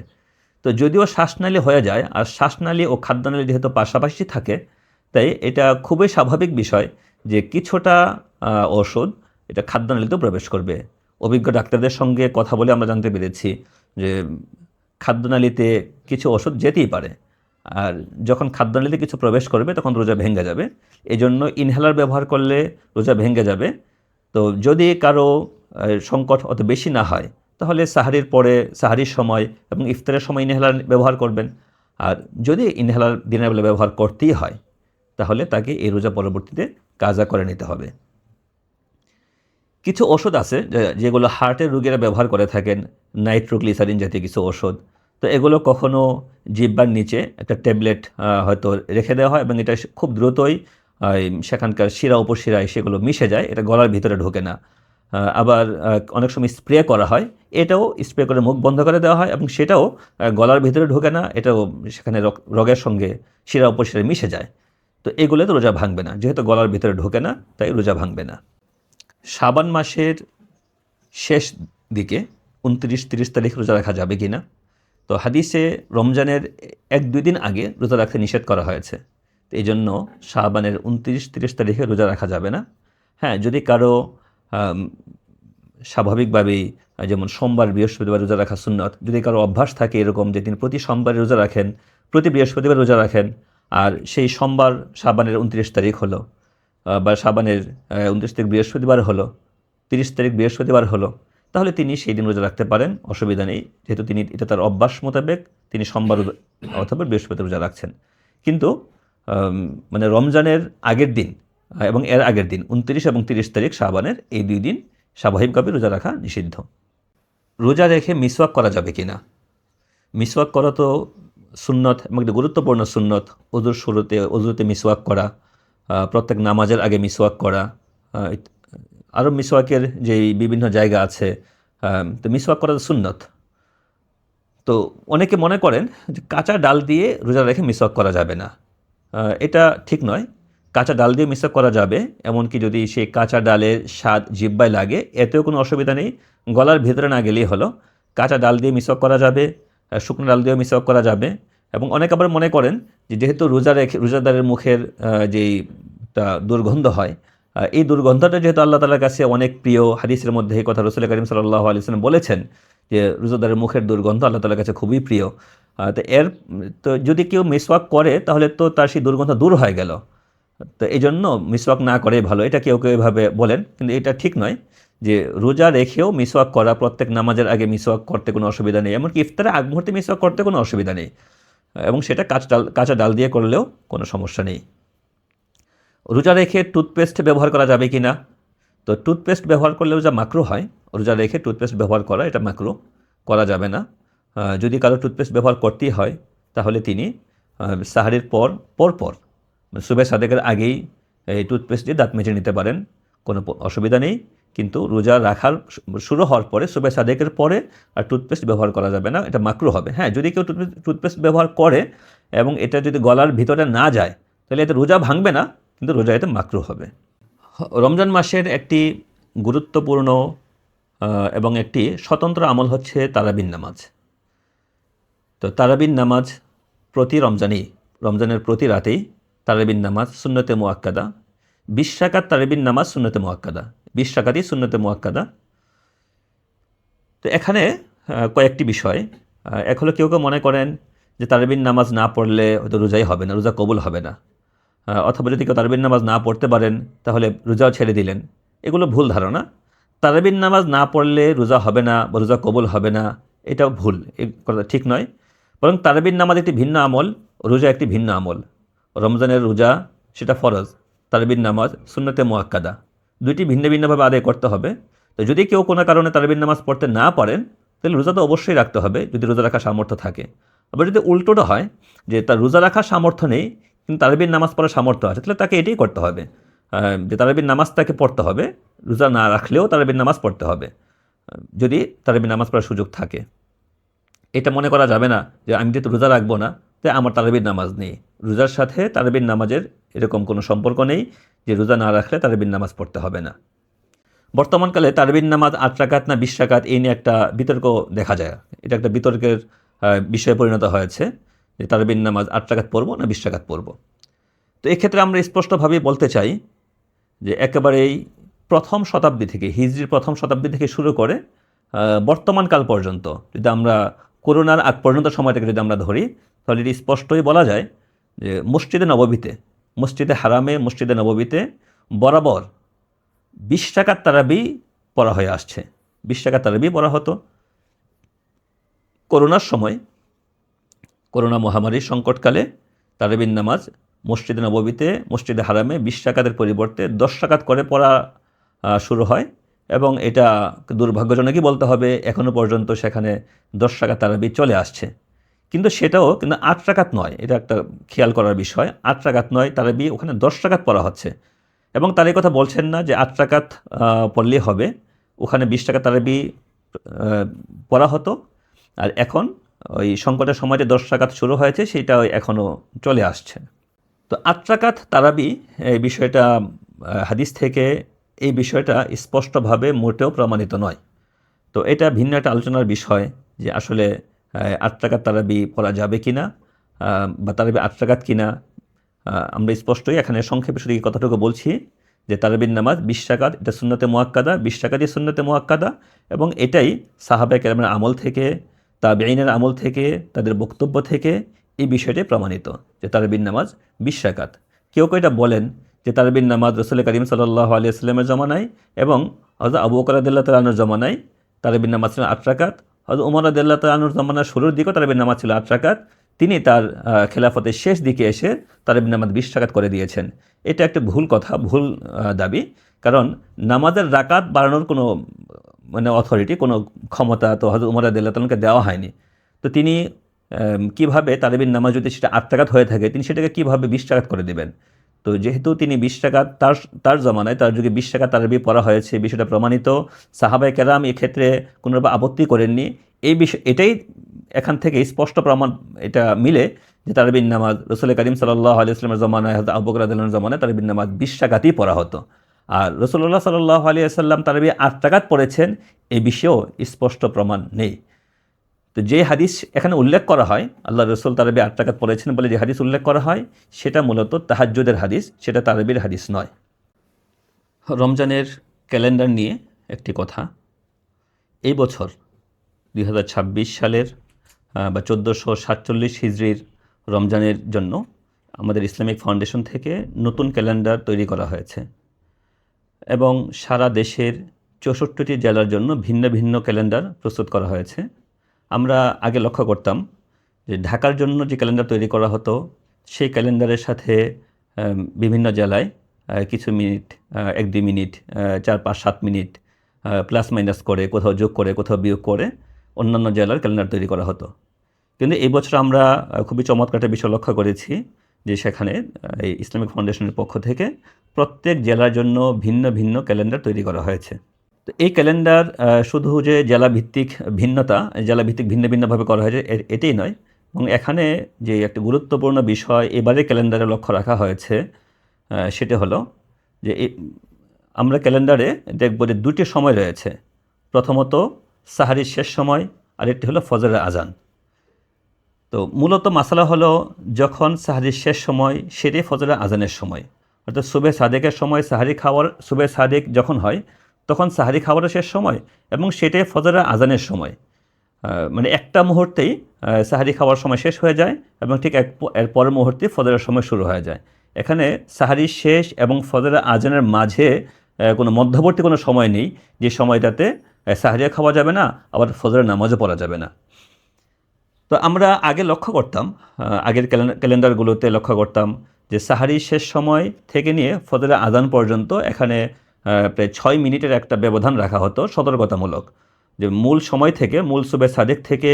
তো যদিও শ্বাসনালী হয়ে যায়, আর শ্বাসনালী ও খাদ্যনালী যেহেতু পাশাপাশি থাকে, তাই এটা খুবই স্বাভাবিক বিষয় যে কিছুটা ওষুধ এটা খাদ্যনালীতেও প্রবেশ করবে। অভিজ্ঞ ডাক্তারদের সঙ্গে কথা বলে আমরা জানতে পেরেছি যে খাদ্যনালীতে কিছু ওষুধ যেতেই পারে, আর যখন খাদ্যনালীতে কিছু প্রবেশ করবে তখন রোজা ভেঙে যাবে। এই জন্য ইনহেলার ব্যবহার করলে রোজা ভেঙে যাবে। তো যদি কারো সংকট অত বেশি না হয়, তাহলে সাহারির পরে, সাহারির সময় এবং ইফতারের সময় ইনহেলার ব্যবহার করবেন। আর যদি ইনহেলার দিনের বেলা ব্যবহার করতেই হয়, তাহলে তাকে এই রোজা পরবর্তীতে কাজা করে নিতে হবে। কিছু ওষুধ আছে যেগুলো হার্টের রোগীরা ব্যবহার করে থাকেন, নাইট্রোগ্লিসারিন জাতীয় কিছু ওষুধ। তো এগুলো কখনো জিহ্বার নিচে একটা ট্যাবলেট হয়তো রেখে দেওয়া হয় এবং এটা খুব দ্রুতই সেখানকার শিরা উপশিরায় সেগুলো মিশে যায়, এটা গলার ভিতরে ঢোকে না। আবার অনেক সময় স্প্রে করা হয়, এটাও স্প্রে করে মুখ বন্ধ করে দেওয়া হয় এবং সেটাও গলার ভিতরে ঢোকে না, এটাও সেখানে রগের সঙ্গে শিরা উপশিরায় মিশে যায়। তো এগুলো তো রোজা ভাঙবে না, যেহেতু গলার ভিতরে ঢোকে না, তাই রোজা ভাঙবে না। শাবান মাসের শেষ দিকে 29-30 তারিখ রোজা রাখা যাবে কি না? তো হাদিসে রমজানের 1-2 দিন আগে রোজা রাখতে নিষেধ করা হয়েছে। তো এই জন্য শাবানের 29-30 তারিখে রোজা রাখা যাবে না। হ্যাঁ, যদি কারো স্বাভাবিকভাবেই যেমন সোমবার বৃহস্পতিবার রোজা রাখা সুন্নত, যদি কারো অভ্যাস থাকে এরকম যে তিনি প্রতি সোমবারে রোজা রাখেন, প্রতি বৃহস্পতিবার রোজা রাখেন, আর সেই সোমবার শাবানের 29 তারিখ হলো, বা শাবানের 29 তারিখ বৃহস্পতিবার হলো, 30 তারিখ বৃহস্পতিবার হলো, তাহলে তিনি সেই দিন রোজা রাখতে পারেন, অসুবিধা নেই। যেহেতু তিনি এটা তার অভ্যাস মোতাবেক তিনি সোমবার অথবা বৃহস্পতিবার রোজা রাখছেন। কিন্তু মানে রমজানের আগের দিন এবং এর আগের দিন 29 এবং 30 তারিখ শাবানের এই 2 দিন স্বাভাবিকভাবে রোজা রাখা নিষিদ্ধ। রোজা রেখে মিসওয়াক করা যাবে কি না? মিসওয়াক করা তো সুন্নত এবং একটি গুরুত্বপূর্ণ সুন্নত। অজুতে মিসওয়াক করা, প্রত্যেক নামাজের আগে মিসওয়াক করা, আরও মিসওয়াকের যেই বিভিন্ন জায়গা আছে, তো মিসওয়াক করা সুন্নত। তো অনেকে মনে করেন যে কাঁচা ডাল দিয়ে রোজা রেখে মিসওয়াক করা যাবে না, এটা ঠিক নয়। কাঁচা ডাল দিয়ে মিসওয়াক করা যাবে, এমনকি যদি সেই কাঁচা ডালের স্বাদ জিহ্বায় লাগে এতেও কোনো অসুবিধা নেই, গলার ভেতরে না গেলেই হলো। কাঁচা ডাল দিয়ে মিসওয়াক করা যাবে, শুকনো ডাল দিয়েও মিসওয়াক করা যাবে। এবং অনেকে আবার মনে করেন যে যেহেতু রোজাদারের মুখের যেই একটা দুর্গন্ধ হয়, এই দুর্গন্ধটা যেহেতু আল্লাহ তাআলার কাছে অনেক প্রিয়, হাদিসের মধ্যে এই কথা রাসূল কারীম সাল্লাল্লাহু আলাইহি ওয়াসাল্লাম বলেছেন যে রোজাদারের মুখের দুর্গন্ধ আল্লাহ তাআলার কাছে খুবই প্রিয়। তো যদি কেউ মিসওয়াক করে তাহলে তো তার সেই দুর্গন্ধ দূর হয়ে গেল। তো এই জন্য মিসওয়াক না করেই ভালো, এটা কেউ কেউ এভাবে বলেন, কিন্তু এটা ঠিক নয় যে রোজা রেখেও মিসওয়াক করা, প্রত্যেক নামাজের আগে মিসওয়াক করতে কোনো অসুবিধা নেই, এমনকি ইফতারের আগ মুহূর্তে মিসওয়াক করতে কোনো অসুবিধা নেই, এবং সেটা কাঁচা ডাল দিয়ে করলেও কোনো সমস্যা নেই। রোজা রেখে টুথপেস্ট ব্যবহার করা যাবে কি না? তো টুথপেস্ট ব্যবহার করলেও যা মাকরুহ হয়, রোজা রেখে টুথপেস্ট ব্যবহার করা এটা মাকরুহ, করা যাবে না। যদি কারো টুথপেস্ট ব্যবহার করতেই হয়, তাহলে তিনি সাহারির পর সুবহে সাদেকের আগেই এই টুথপেস্ট দিয়ে দাঁত মেজে নিতে পারেন, কোনো অসুবিধা নেই। কিন্তু রোজা রাখার শুরু হওয়ার পরে, সুবহে সাদেকের পরে আর টুথপেস্ট ব্যবহার করা যাবে না, এটা মাকরুহ হবে। হ্যাঁ, যদি কেউ টুথপেস্ট ব্যবহার করে এবং এটা যদি গলার ভিতরে না যায়, তাহলে এতে রোজা ভাঙবে না, কিন্তু রোজা এতে মাকরুহ হবে। রমজান মাসের একটি গুরুত্বপূর্ণ এবং একটি স্বতন্ত্র আমল হচ্ছে তারাবির নামাজ। তো তারাবির নামাজ প্রতি রমজানের প্রতি রাতেই তারাবির নামাজ সুন্নতে মুআক্কাদা, 20 রাকাত তারাবির নামাজ সুন্নতে মুআক্কাদা, 20 রাকাতই সুন্নতে মুআক্কাদা। তো এখানে কয়েকটি বিষয়। এক হলো কেউ কেউ মনে করেন যে তারাবির নামাজ না পড়লে হয়তো রোজাই হবে না, রোজা কবুল হবে না। অথবা যদি কেউ তারাবির নামাজ না পড়তে পারেন তাহলে রোজাও ছেড়ে দিলেন। এগুলো ভুল ধারণা। তারাবির নামাজ না পড়লে রোজা হবে না বা রোজা কবুল হবে না, এটাও ভুল, এই কথা ঠিক নয়। বরং তারাবির নামাজ একটি ভিন্ন আমল, রোজা একটি ভিন্ন আমল। রমজানের রোজা সেটা ফরজ, তারাবির নামাজ সুন্নতে মুআক্কাদা, দুইটি ভিন্ন ভিন্নভাবে আদায় করতে হবে। তো যদি কেউ কোনো কারণে তারাবির নামাজ পড়তে না পারেন তাহলে রোজা তো অবশ্যই রাখতে হবে, যদি রোজা রাখার সামর্থ্য থাকে। আবার যদি উল্টোটা হয় যে তার রোজা রাখার সামর্থ্য নেই কিন্তু তারাবির নামাজ পড়ার সামর্থ্য আছে, তাহলে তাকে এটাই করতে হবে, যে তারাবির নামাজ তাকে পড়তে হবে, রোজা না রাখলেও তারাবির নামাজ পড়তে হবে যদি তারাবির নামাজ পড়ার সুযোগ থাকে। এটা মনে করা যাবে না যে আমি যেহেতু রোজা রাখবো না তাই আমার তারাবির নামাজ নেই। রোজার সাথে তারাবির নামাজের এরকম কোনো সম্পর্ক নেই যে রোজা না রাখলে তারাবির নামাজ পড়তে হবে না। বর্তমানকালে তারাবির নামাজ 8 রাকাত না 20 রাকাত, এই নিয়ে একটা বিতর্ক দেখা যায়। এটা একটা বিতর্কের বিষয়ে পরিণত হয়েছে যে তারাবির নামাজ 8 রাকাত পড়ব না 20 রাকাত পড়ব। তো এক্ষেত্রে আমরা স্পষ্টভাবেই বলতে চাই যে একেবারেই প্রথম শতাব্দী থেকে, হিজরির প্রথম শতাব্দী থেকে শুরু করে বর্তমানকাল পর্যন্ত, যদি আমরা করোনার আগ পর্যন্ত সময়টাকে যদি আমরা ধরি, তাহলে এটি স্পষ্টই বলা যায় যে মসজিদে নববীতে, মসজিদে হারামে, মসজিদে নববীতে বরাবর 20 রাকাত তারাবি পড়া হয়ে আসছে। 20 রাকাত তারাবি পড়া হতো। করোনার সময়, করোনা মহামারীর সংকটকালে তারাবির নামাজ মসজিদে নববীতে, মসজিদে হারামে 20 রাকাতের পরিবর্তে 10 রাকাত করে পড়া শুরু হয়, এবং এটা দুর্ভাগ্যজনকই বলতে হবে এখনও পর্যন্ত সেখানে 10 রাকাত তারাবি চলে আসছে। কিন্তু সেটাও কিন্তু 8 রাকাত নয়, এটা একটা খেয়াল করার বিষয়। 8 রাকাত নয়, তারাবি ওখানে 10 রাকাত পড়া হচ্ছে। এবং তার এই কথা বলছেন না যে 8 রাকাত পড়লেই হবে, ওখানে 20 রাকাত তারাবি পড়া হতো। আর এখন ওই সংকটের সময় যে 10 রাকাত শুরু হয়েছে সেটা এখনও চলে আসছে। তো 8 রাকাত তারাবি এই বিষয়টা হাদিস থেকে এই বিষয়টা স্পষ্টভাবে মোটেও প্রমাণিত নয়। তো এটা ভিন্ন একটা আলোচনার বিষয় যে আসলে 8 রাকাত তারাবি পড়া যাবে কিনা, বা তারাবি 8 রাকাত কিনা। আমরা স্পষ্টই এখানে সংক্ষেপে শুধু এই কথাটুকু বলছি যে তারাবির নামাজ 20 রাকাত, এটা সুন্নতে মুআক্কাদা, 20 রাকাতই সুন্নতে মুআক্কাদা, এবং এটাই সাহাবায়ে কেরামের আমল থেকে, তাবেঈনের আমল থেকে, তাদের বক্তব্য থেকে এই বিষয়টি প্রমাণিত যে তারাবির নামাজ 20 রাকাত। কেউ কেউ এটা বলেন যে তারাবির নামাজ রাসূল করিম সাল্লাল্লাহু আলাইহি ওয়াসাল্লামের জমানায় এবং হযরত আবু বকর রাদিয়াল্লাহু তাআলা আনহুর জমানায় তারাবির নামাজ ছিল 8 রাকাত। হযরত ওমর রাদিয়াল্লাহু তাআলা আনহুর জমানার শুরুর দিকেও তারাবির নামাজ ছিল 8 রাকাত। তিনি তার খেলাফতের শেষ দিকে এসে তারাবির নামাজ 20 রাকাত করে দিয়েছেন। এটা একটা ভুল কথা, ভুল দাবি। কারণ নামাজের রাকাত বাড়ানোর কোনো অথরিটি, কোনো ক্ষমতা তো হযরত ওমর রাদিয়াল্লাহু তাআলাকে দেওয়া হয়নি। তো তিনি কীভাবে তারাবির নামাজ যদি সেটা 8 রাকাত হয়ে থাকে, তিনি সেটাকে কীভাবে 20 রাকাত করে দেবেন? তো যেহেতু তিনি 20 রাকাত, তার জমানায়, তার যুগে 20 রাকাত তারাবি পড়া হয়েছে, বিষয়টা প্রমাণিত। সাহাবায়ে কেরাম এক্ষেত্রে কোনোরকম আপত্তি করেননি। এই বিষয়, এটাই এখান থেকে স্পষ্ট প্রমাণ এটা মিলে যে তারাবির নামাজ রাসূল করিম সাল্লাল্লাহু আলাইহি ওয়াসাল্লামের জমানায়, হযরত আবু বকর রাদিয়াল্লাহু আনহুর জমানায় তারাবির নামাজ 20 রাকাতই পড়া হতো। আর রাসূলুল্লাহ সাল্লাল্লাহু আলাইহি ওয়াসাল্লাম তারাবি 8 রাকাত পড়েছেন, এই বিষয়েও স্পষ্ট প্রমাণ নেই। তো যে হাদিস এখানে উল্লেখ করা হয়, আল্লাহ রসুল তারাবি 8 রাকাত পড়েছেন বলে যে হাদিস উল্লেখ করা হয়, সেটা মূলত তাহাজ্জুদের হাদিস, সেটা তারাবির হাদিস নয়। রমজানের ক্যালেন্ডার নিয়ে একটি কথা। এই বছর 2026 সালের বা 1447 হিজরির রমজানের জন্য আমাদের ইসলামিক ফাউন্ডেশন থেকে নতুন ক্যালেন্ডার তৈরি করা হয়েছে, এবং সারা দেশের 64টি জেলার জন্য ভিন্ন ভিন্ন ক্যালেন্ডার প্রস্তুত করা হয়েছে। আমরা আগে লক্ষ্য করতাম যে ঢাকার জন্য যে ক্যালেন্ডার তৈরি করা হতো, সেই ক্যালেন্ডারের সাথে বিভিন্ন জেলায় কিছু minute, 1-2 minute, 4-5-7 minute plus minus করে, কোথাও যোগ করে, কোথাও বিয়োগ করে অন্যান্য জেলার ক্যালেন্ডার তৈরি করা হতো। কিন্তু এই বছর আমরা খুবই চমৎকার একটা বিষয় লক্ষ্য করেছি যে সেখানে এই ইসলামিক ফাউন্ডেশনের পক্ষ থেকে প্রত্যেক জেলার জন্য ভিন্ন ভিন্ন ক্যালেন্ডার তৈরি করা হয়েছে। তো এই ক্যালেন্ডার শুধু যে জেলাভিত্তিক ভিন্নতা, জেলাভিত্তিক ভিন্ন ভিন্নভাবে করা হয়েছে এটাই নয়, এবং এখানে যে একটা গুরুত্বপূর্ণ বিষয় এবারে ক্যালেন্ডারে লক্ষ্য রাখা হয়েছে সেটা হলো যে আমরা ক্যালেন্ডারে দেখব যে 2টি সময় রয়েছে। প্রথমত সাহারির শেষ সময়, আর একটি হলো ফজরের আজান। তো মূলত মাসালা হলো যখন সাহারির শেষ সময় সেটাই ফজরের আজানের সময়, অর্থাৎ সুবে সাদেকের সময় সাহারি খাওয়ার, সুবে সাদেক যখন হয় তখন সাহারি খাওয়ার শেষ সময় এবং সেটাই ফজরের আজানের সময়। মানে একটা মুহূর্তেই সাহারি খাওয়ার সময় শেষ হয়ে যায় এবং ঠিক এর পরের মুহূর্তে ফজরের সময় শুরু হয়ে যায়। এখানে সাহারি শেষ এবং ফজরের আজানের মাঝে কোনো মধ্যবর্তী কোনো সময় নেই যে সময়টাতে সাহারিয়া খাওয়া যাবে না, আবার ফজরের নামাজও পড়া যাবে না। তো আমরা আগে লক্ষ্য করতাম, আগের ক্যালেন্ডারগুলোতে লক্ষ্য করতাম যে সাহারি শেষ সময় থেকে নিয়ে ফজরের আজান পর্যন্ত এখানে প্রায় 6 মিনিটের একটা ব্যবধান রাখা হতো সতর্কতামূলক, যে মূল সময় থেকে, মূল সুবে সাদেক থেকে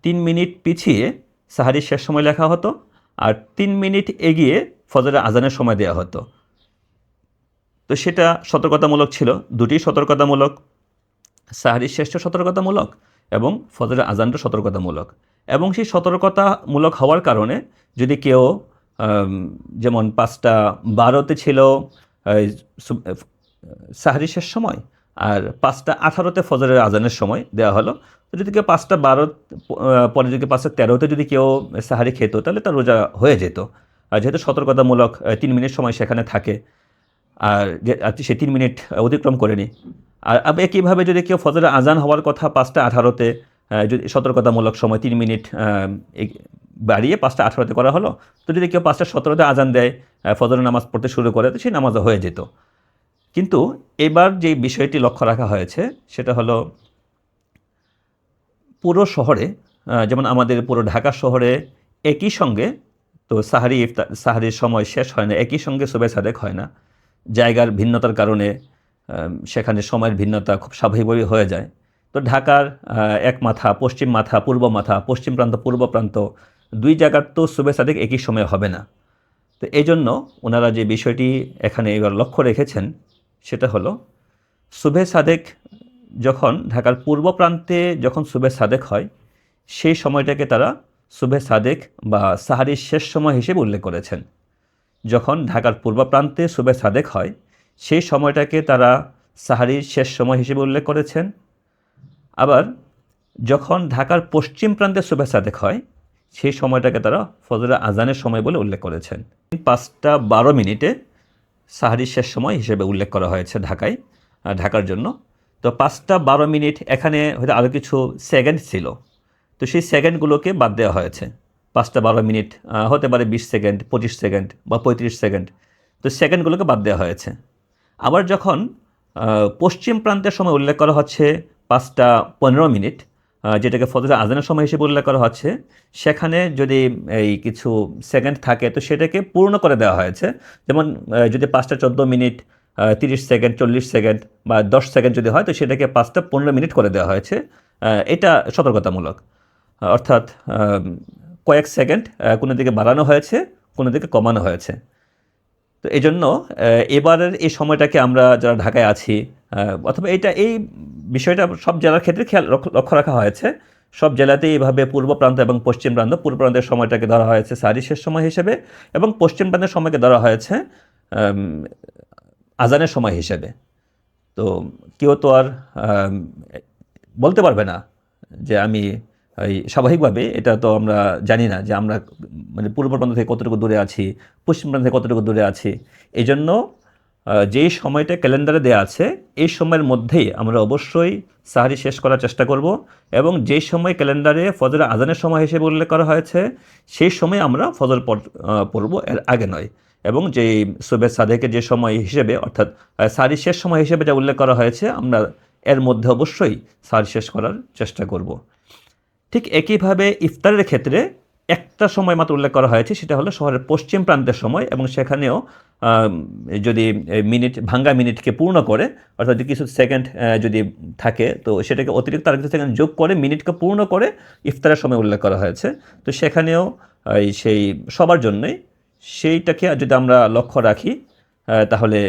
3 মিনিট পিছিয়ে সাহারির শেষ সময় লেখা হতো আর 3 মিনিট এগিয়ে ফজরের আজানের সময় দেওয়া হতো। তো সেটা সতর্কতামূলক ছিল, দুটি সতর্কতামূলক, সাহারির শেষটা সতর্কতামূলক এবং ফজরের আজানটা সতর্কতামূলক। এবং সেই সতর্কতামূলক হওয়ার কারণে যদি কেউ যেমন 5:12 ছিল সাহারির শেষ সময় আর 5:18 ফজরের আজানের সময় দেওয়া হলো, তো যদি কেউ 5:12 পরে যদি 5:13 যদি কেউ সাহারি খেত তাহলে তার রোজা হয়ে যেত। আর যেহেতু সতর্কতামূলক 3 মিনিট সময় সেখানে থাকে, আর সে 3 মিনিট অতিক্রম করেনি। আর একইভাবে যদি কেউ ফজরের আজান হওয়ার কথা 5:18 যদি সতর্কতামূলক সময় 3 মিনিট বাড়িয়ে 5:18 করা হলো, তো যদি কেউ 5:17 আজান দেয়, ফজরের নামাজ পড়তে শুরু করে, তো সেই নামাজও হয়ে যেত। কিন্তু এবার যে বিষয়টি লক্ষ্য রাখা হয়েছে সেটা হলো পুরো শহরে, যেমন আমাদের পুরো ঢাকা শহরে একই সঙ্গে তো সাহারির সময় শেষ হয় না, একই সঙ্গে সুবে সাদেক হয় না। জায়গার ভিন্নতার কারণে সেখানে সময়ের ভিন্নতা খুব স্বাভাবিকভাবেই হয়ে যায়। তো ঢাকার এক মাথা, পশ্চিম মাথা, পূর্ব মাথা, পশ্চিম প্রান্ত, পূর্ব প্রান্ত, 2 জায়গার তো সুবে সাদেক একই সময়ে হবে না। তো এই জন্য ওনারা যে বিষয়টি এখানে এবার লক্ষ্য রেখেছেন সেটা হলো সুবে সাদেক যখন ঢাকার পূর্ব প্রান্তে যখন সুবে সাদেক হয় সেই সময়টাকে তারা সুবে সাদেক বা সাহারির শেষ সময় হিসেবে উল্লেখ করেছেন। যখন ঢাকার পূর্ব প্রান্তে সুবে সাদেক হয় সেই সময়টাকে তারা সাহারির শেষ সময় হিসেবে উল্লেখ করেছেন। আবার যখন ঢাকার পশ্চিম প্রান্তে সুবে সাদেক হয় সেই সময়টাকে তারা ফজরের আজানের সময় বলে উল্লেখ করেছেন। 5:12 সাহারির শেষ সময় হিসেবে উল্লেখ করা হয়েছে ঢাকার জন্য। তো 5:12 এখানে হয়তো আরও কিছু সেকেন্ড ছিল, তো সেই সেকেন্ডগুলোকে বাদ দেওয়া হয়েছে। 5:12 হতে পারে 20 সেকেন্ড, 25 সেকেন্ড বা 35 সেকেন্ড, তো সেকেন্ডগুলোকে বাদ দেওয়া হয়েছে। আবার যখন পশ্চিম প্রান্তের সময় উল্লেখ করা হচ্ছে 5:15, যেটাকে ফজরের আজানের সময় হিসেবে উল্লেখ করা হচ্ছে, সেখানে যদি এই কিছু সেকেন্ড থাকে তো সেটাকে পূর্ণ করে দেওয়া হয়েছে। যেমন যদি 5:14, 30 সেকেন্ড, 40 সেকেন্ড বা 10 সেকেন্ড যদি হয় তো সেটাকে 5:15 করে দেওয়া হয়েছে। এটা সতর্কতামূলক, অর্থাৎ কয়েক সেকেন্ড কোনো দিকে বাড়ানো হয়েছে, কোনো দিকে কমানো হয়েছে। তো এই জন্য এবারের এই সময়টাকে আমরা যারা ঢাকায় আছি, অথবা এই বিষয়টা সব জেলার ক্ষেত্রে লক্ষ্য রাখা হয়েছে। সব জেলাতেই এইভাবে পূর্ব প্রান্ত এবং পশ্চিম প্রান্ত, পূর্ব প্রান্তের সময়টাকে ধরা হয়েছে সাহারির শেষ সময় হিসেবে এবং পশ্চিম প্রান্তের সময়কে ধরা হয়েছে আজানের সময় হিসেবে। তো কেউ তো আর বলতে পারবে না যে আমি স্বাভাবিকভাবে, এটা তো আমরা জানি না যে আমরা মানে পূর্ব প্রান্ত থেকে কতটুকু দূরে আছি, পশ্চিম প্রান্ত থেকে কতটুকু দূরে আছি। এই জন্য যেই সময়টা ক্যালেন্ডারে দেওয়া আছে এই সময়ের মধ্যেই আমরা অবশ্যই সাহারি শেষ করার চেষ্টা করব এবং যেই সময় ক্যালেন্ডারে ফজরের আজানের সময় হিসেবে উল্লেখ করা হয়েছে সেই সময় আমরা ফজর পড়ব, এর আগে নয়। এবং যেই সুবে সাদেকের যে সময় হিসেবে, অর্থাৎ সাহারি শেষ সময় হিসেবে যা উল্লেখ করা হয়েছে আমরা এর মধ্যে অবশ্যই সাহারি শেষ করার চেষ্টা করব। ঠিক একইভাবে ইফতারের ক্ষেত্রে একটা সময় মাত্র উল্লেখ করা হয়েছে, সেটা হলো শহরের পশ্চিম প্রান্তের সময়, এবং সেখানেও যদি ভাঙ্গা মিনিটকে পূর্ণ করে, অর্থাৎ কিছু সেকেন্ড যদি থাকে তো সেটাকে অতিরিক্ত আর কিছু সেকেন্ড যোগ করে মিনিটকে পূর্ণ করে ইফতারের সময় উল্লেখ করা হয়েছে। তো সেখানেও সেই সবার জন্যই সেইটাকে যদি আমরা লক্ষ্য রাখি তাহলে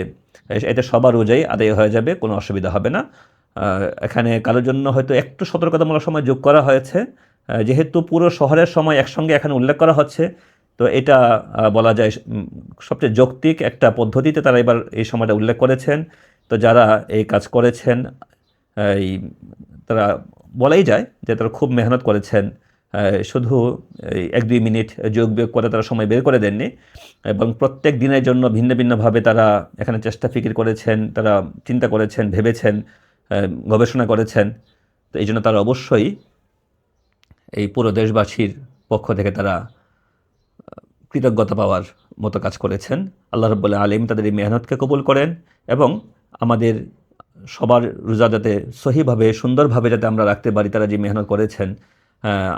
এতে সবার রোজাই আদায় হয়ে যাবে, কোনো অসুবিধা হবে না। এখানে কারোর জন্য হয়তো একটু সতর্কতামূলক সময় যোগ করা হয়েছে, যেহেতু পুরো শহরের সময় একসঙ্গে এখানে উল্লেখ করা হচ্ছে, তো এটা বলা যায় সবচেয়ে যৌক্তিক একটা পদ্ধতিতে তারা এবার এই সময়টা উল্লেখ করেছেন। তো যারা এই কাজ করেছেন তারা বলাই যায় যে তারা খুব মেহনত করেছেন, শুধু এই 1-2 মিনিট যোগ বিয়োগ করে তারা সময় বের করে দেননি, এবং প্রত্যেক দিনের জন্য ভিন্ন ভিন্নভাবে তারা এখানে চেষ্টা ফিকির করেছেন, তারা চিন্তা করেছেন, ভেবেছেন, গবেষণা করেছেন। তো এই জন্য তারা অবশ্যই এই পুরো দেশবাসীর পক্ষ থেকে তারা কৃতজ্ঞতা পাওয়ার মতো কাজ করেছেন। আল্লাহ রাব্বুল আলামিন তাদের এই মেহনতকে কবুল করেন এবং আমাদের সবার রোজা যাতে সহিভাবে সুন্দরভাবে যাতে আমরা রাখতে পারি, তারা যে মেহনত করেছেন,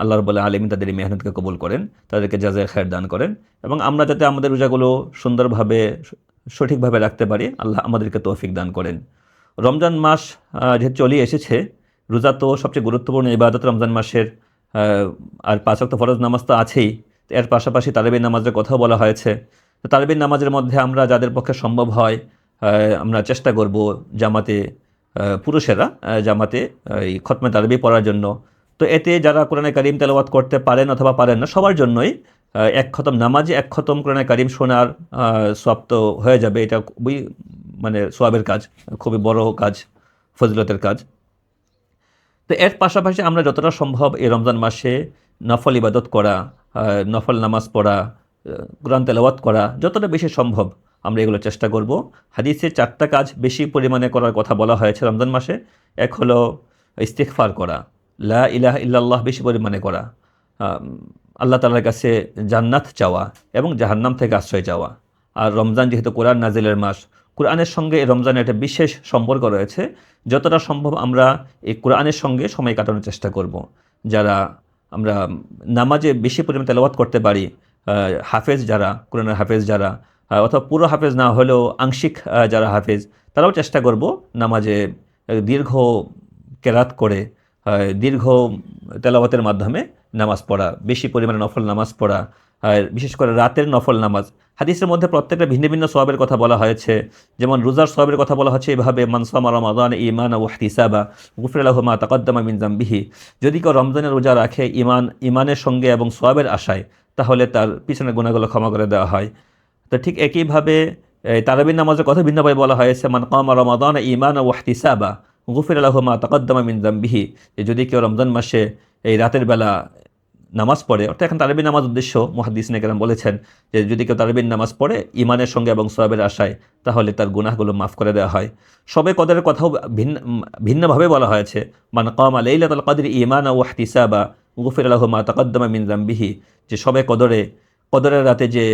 আল্লাহ রাব্বুল আলামিন তাদের এই মেহনতকে কবুল করেন, তাদেরকে জাযায়ে খায়ের দান করেন, এবং আমরা যাতে আমাদের রোজাগুলো সুন্দরভাবে সঠিকভাবে রাখতে পারি, আল্লাহ আমাদেরকে তৌফিক দান করেন। রমজান মাস যেহেতু চলেই এসেছে, রোজা তো সবচেয়ে গুরুত্বপূর্ণ ইবাদত রমজান মাসের, আর 5 ওয়াক্ত ফরজ নামাজ তো আছেই, এর পাশাপাশি তারাবির নামাজের কথাও বলা হয়েছে। তো তারাবির নামাজের মধ্যে আমরা যাদের পক্ষে সম্ভব হয় আমরা চেষ্টা করব জামাতে, পুরুষেরা জামাতে এই খতমে তারাবি পড়ার জন্য। তো এতে যারা কোরআনে কারিম তেলাওয়াত করতে পারেন অথবা পারেন না, সবার জন্যই এক খতম নামাজে এক খতম কোরআনে কারিম শোনার সওয়াব তো হয়ে যাবে। এটা খুবই মানে সওয়াবের কাজ, খুবই বড় কাজ, ফজিলতের কাজ। তো এর পাশাপাশি আমরা যতটা সম্ভব এই রমজান মাসে নফল ইবাদত করা, নফল নামাজ পড়া, কোরআন তেলাওয়াত করা, যতটা বেশি সম্ভব আমরা এগুলো চেষ্টা করব। হাদিসে 4টা কাজ বেশি পরিমাণে করার কথা বলা হয়েছে রমজান মাসে। এক হলো ইস্তিগফার করা, লা ইলাহা ইল্লাল্লাহ বেশি পরিমাণে করা, আল্লাহ তাআলার কাছে জান্নাত চাওয়া এবং জাহান্নাম থেকে আশ্রয় চাওয়া। আর রমজান যেহেতু কোরআন নাজিলের মাস, কোরআনের সঙ্গে এই রমজানের একটা বিশেষ সম্পর্ক রয়েছে। যতটা সম্ভব আমরা এই কোরআনের সঙ্গে সময় কাটানোর চেষ্টা করব। যারা আমরা নামাজে বেশি পরিমাণে তেলাওয়াত করতে পারি, হাফেজ যারা, কোরআনের হাফেজ যারা, অথবা পুরো হাফেজ না হলেও আংশিক যারা হাফেজ, তারাও চেষ্টা করব নামাজে দীর্ঘ কেরাত করে, দীর্ঘ তেলাওয়াতের মাধ্যমে নামাজ পড়া, বেশি পরিমাণে নফল নামাজ পড়া, আর বিশেষ করে রাতের নফল নামাজ। হাদিসের মধ্যে প্রত্যেকটা ভিন্ন ভিন্ন সওয়াবের কথা বলা হয়েছে। যেমন রোজার সওয়াবের কথা বলা হচ্ছে এভাবে, মান সামা রমাদান ঈমানান ওয়া ইহতিসাবা গুফিরা লাহু মা তাকাদ্দামা মিন যামবিহি। যদি কেউ রমজানের রোজা রাখে ঈমানের সঙ্গে এবং সওয়াবের আশায়, তাহলে তার পিছনের গুনাহগুলো ক্ষমা করে দেওয়া হয়। তো ঠিক একইভাবে তারাবির নামাজের কথা ভিন্নভাবে বলা হয়েছে, মান কামা রমাদান ঈমানান ওয়া ইহতিসাবা গুফিরা লাহু মা তাকাদ্দামা মিন যামবিহি। যদি কেউ রমজান মাসে এই রাতের বেলা নামাজ পড়ে, অর্থাৎ এখন তারাবির নামাজ উদ্দেশ্য মুহাদ্দিসিনে কেরাম বলেছেন যে যদি কেউ তারাবির নামাজ পড়ে ঈমানের সঙ্গে এবং সওয়াবের আশায়, তাহলে তার গুনাহগুলো মাফ করে দেওয়া হয়। শবে কদরের কথাও ভিন্নভাবে বলা হয়েছে, মান কামা লাইলাতুল কদরি ঈমানান ওয়া ইহতিসাবা গুফিরা লাহু মা তাকাদ্দামা মিন যামবিহি। যে শবে কদরের রাতে যে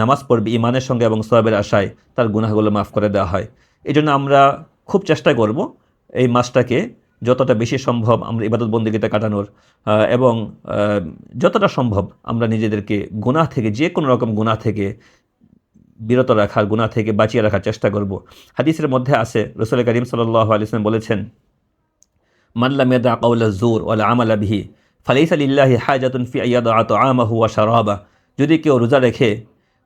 নামাজ পড়বে ঈমানের সঙ্গে এবং সওয়াবের আশায়, তার গুনাহগুলো মাফ করে দেওয়া হয়। এই জন্য আমরা খুব চেষ্টা করব এই মাসটাকে যতটা বেশি সম্ভব আমরা ইবাদত বন্দেগীতে কাটানোর, এবং যতটা সম্ভব আমরা নিজেদেরকে গুনাহ থেকে, যে কোনো রকম গুনাহ থেকে বিরত রাখার, গুনাহ থেকে বাঁচিয়ে রাখার চেষ্টা করব। হাদিসের মধ্যে আছে, রাসূল করিম সাল্লাল্লাহু আলাইহি ওয়াসাল্লাম বলেছেন, মান লাম ইয়াদা কাওলা যুর ওয়াল আমালা বিহি ফালাইসা লিল্লাহি হাজাতুন ফি আইয়াদা তাআমাহু ওয়া শারাবা। যদি কেউ রোজা রেখে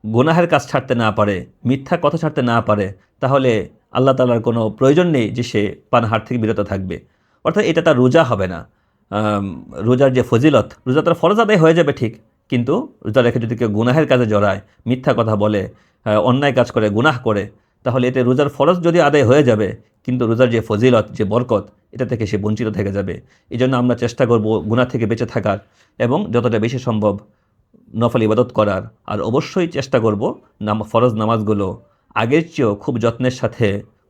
গুনাহের কাজ ছাড়তে না পারে, মিথ্যা কথা ছাড়তে না পারে, তাহলে আল্লাহ তাআলার কোনো প্রয়োজন নেই যে সে পানাহার থেকে বিরত থাকবে। অর্থাৎ এটা তার রোজা হবে না। রোজার যে ফজিলত, রোজা তার ফরজ আদায় হয়ে যাবে ঠিক, কিন্তু রোজা রেখে যদি কেউ গুনাহের কাজে জড়ায়, মিথ্যা কথা বলে, অন্যায় কাজ করে, গুনাহ করে, তাহলে এতে রোজার ফরজ যদি আদায় হয়ে যাবে, কিন্তু রোজার যে ফজিলত, যে বরকত, এটা থেকে সে বঞ্চিত থেকে যাবে। এই জন্য আমরা চেষ্টা করব গুনাহ থেকে বেঁচে থাকার এবং যতটা বেশি সম্ভব নফল ইবাদত করার। আর অবশ্যই চেষ্টা করব ফরজ নামাজগুলো আগের চেয়েও খুব যত্নের সাথে,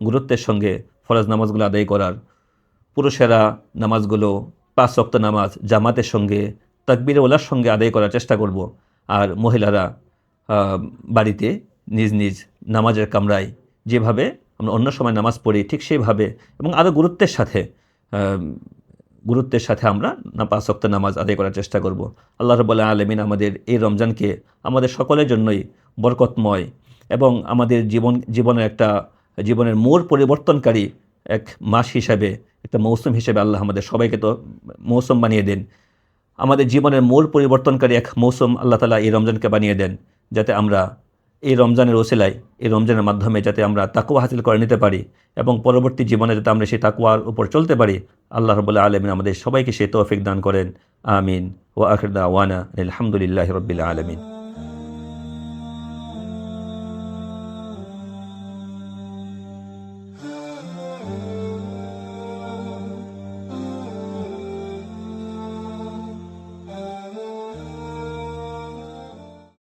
গুরুত্বের সঙ্গে ফরজ নামাজগুলো আদায় করার। পুরুষেরা নামাজগুলো 5 ওয়াক্ত নামাজ জামাতের সঙ্গে, তাকবীরে ওলার সঙ্গে আদায় করার চেষ্টা করব। আর মহিলারা বাড়িতে নিজ নিজ নামাজের কামরায় যেভাবে আমরা অন্য সময় নামাজ পড়ি, ঠিক সেইভাবে এবং আরও গুরুত্বের সাথে আমরা 5 ওয়াক্ত নামাজ আদায় করার চেষ্টা করব। আল্লাহ রাব্বুল আলামিন আমাদের এই রমজানকে আমাদের সকলের জন্যই বরকতময় এবং আমাদের জীবনের মোড় পরিবর্তনকারী এক মাস হিসাবে, একটা মৌসুম হিসেবে আল্লাহ আমাদের সবাইকে তো মৌসুম বানিয়ে দেন। আমাদের জীবনের মোড় পরিবর্তনকারী এক মৌসুম আল্লাহ তাআলা এই রমজানকে বানিয়ে দেন, যাতে আমরা এই রমজানের ওসিলায়, এই রমজানের মাধ্যমে যাতে আমরা তাকওয়া হাসিল করে নিতে পারি এবং পরবর্তী জীবনে যাতে আমরা সেই তাকওয়ার উপর চলতে পারি। আল্লাহ রাব্বুল আলামিন আমাদের সবাইকে সেই তৌফিক দান করেন। আমিন। ওয়া আখির দাওয়ানা আলহামদুলিল্লাহি রাব্বিল আলামিন।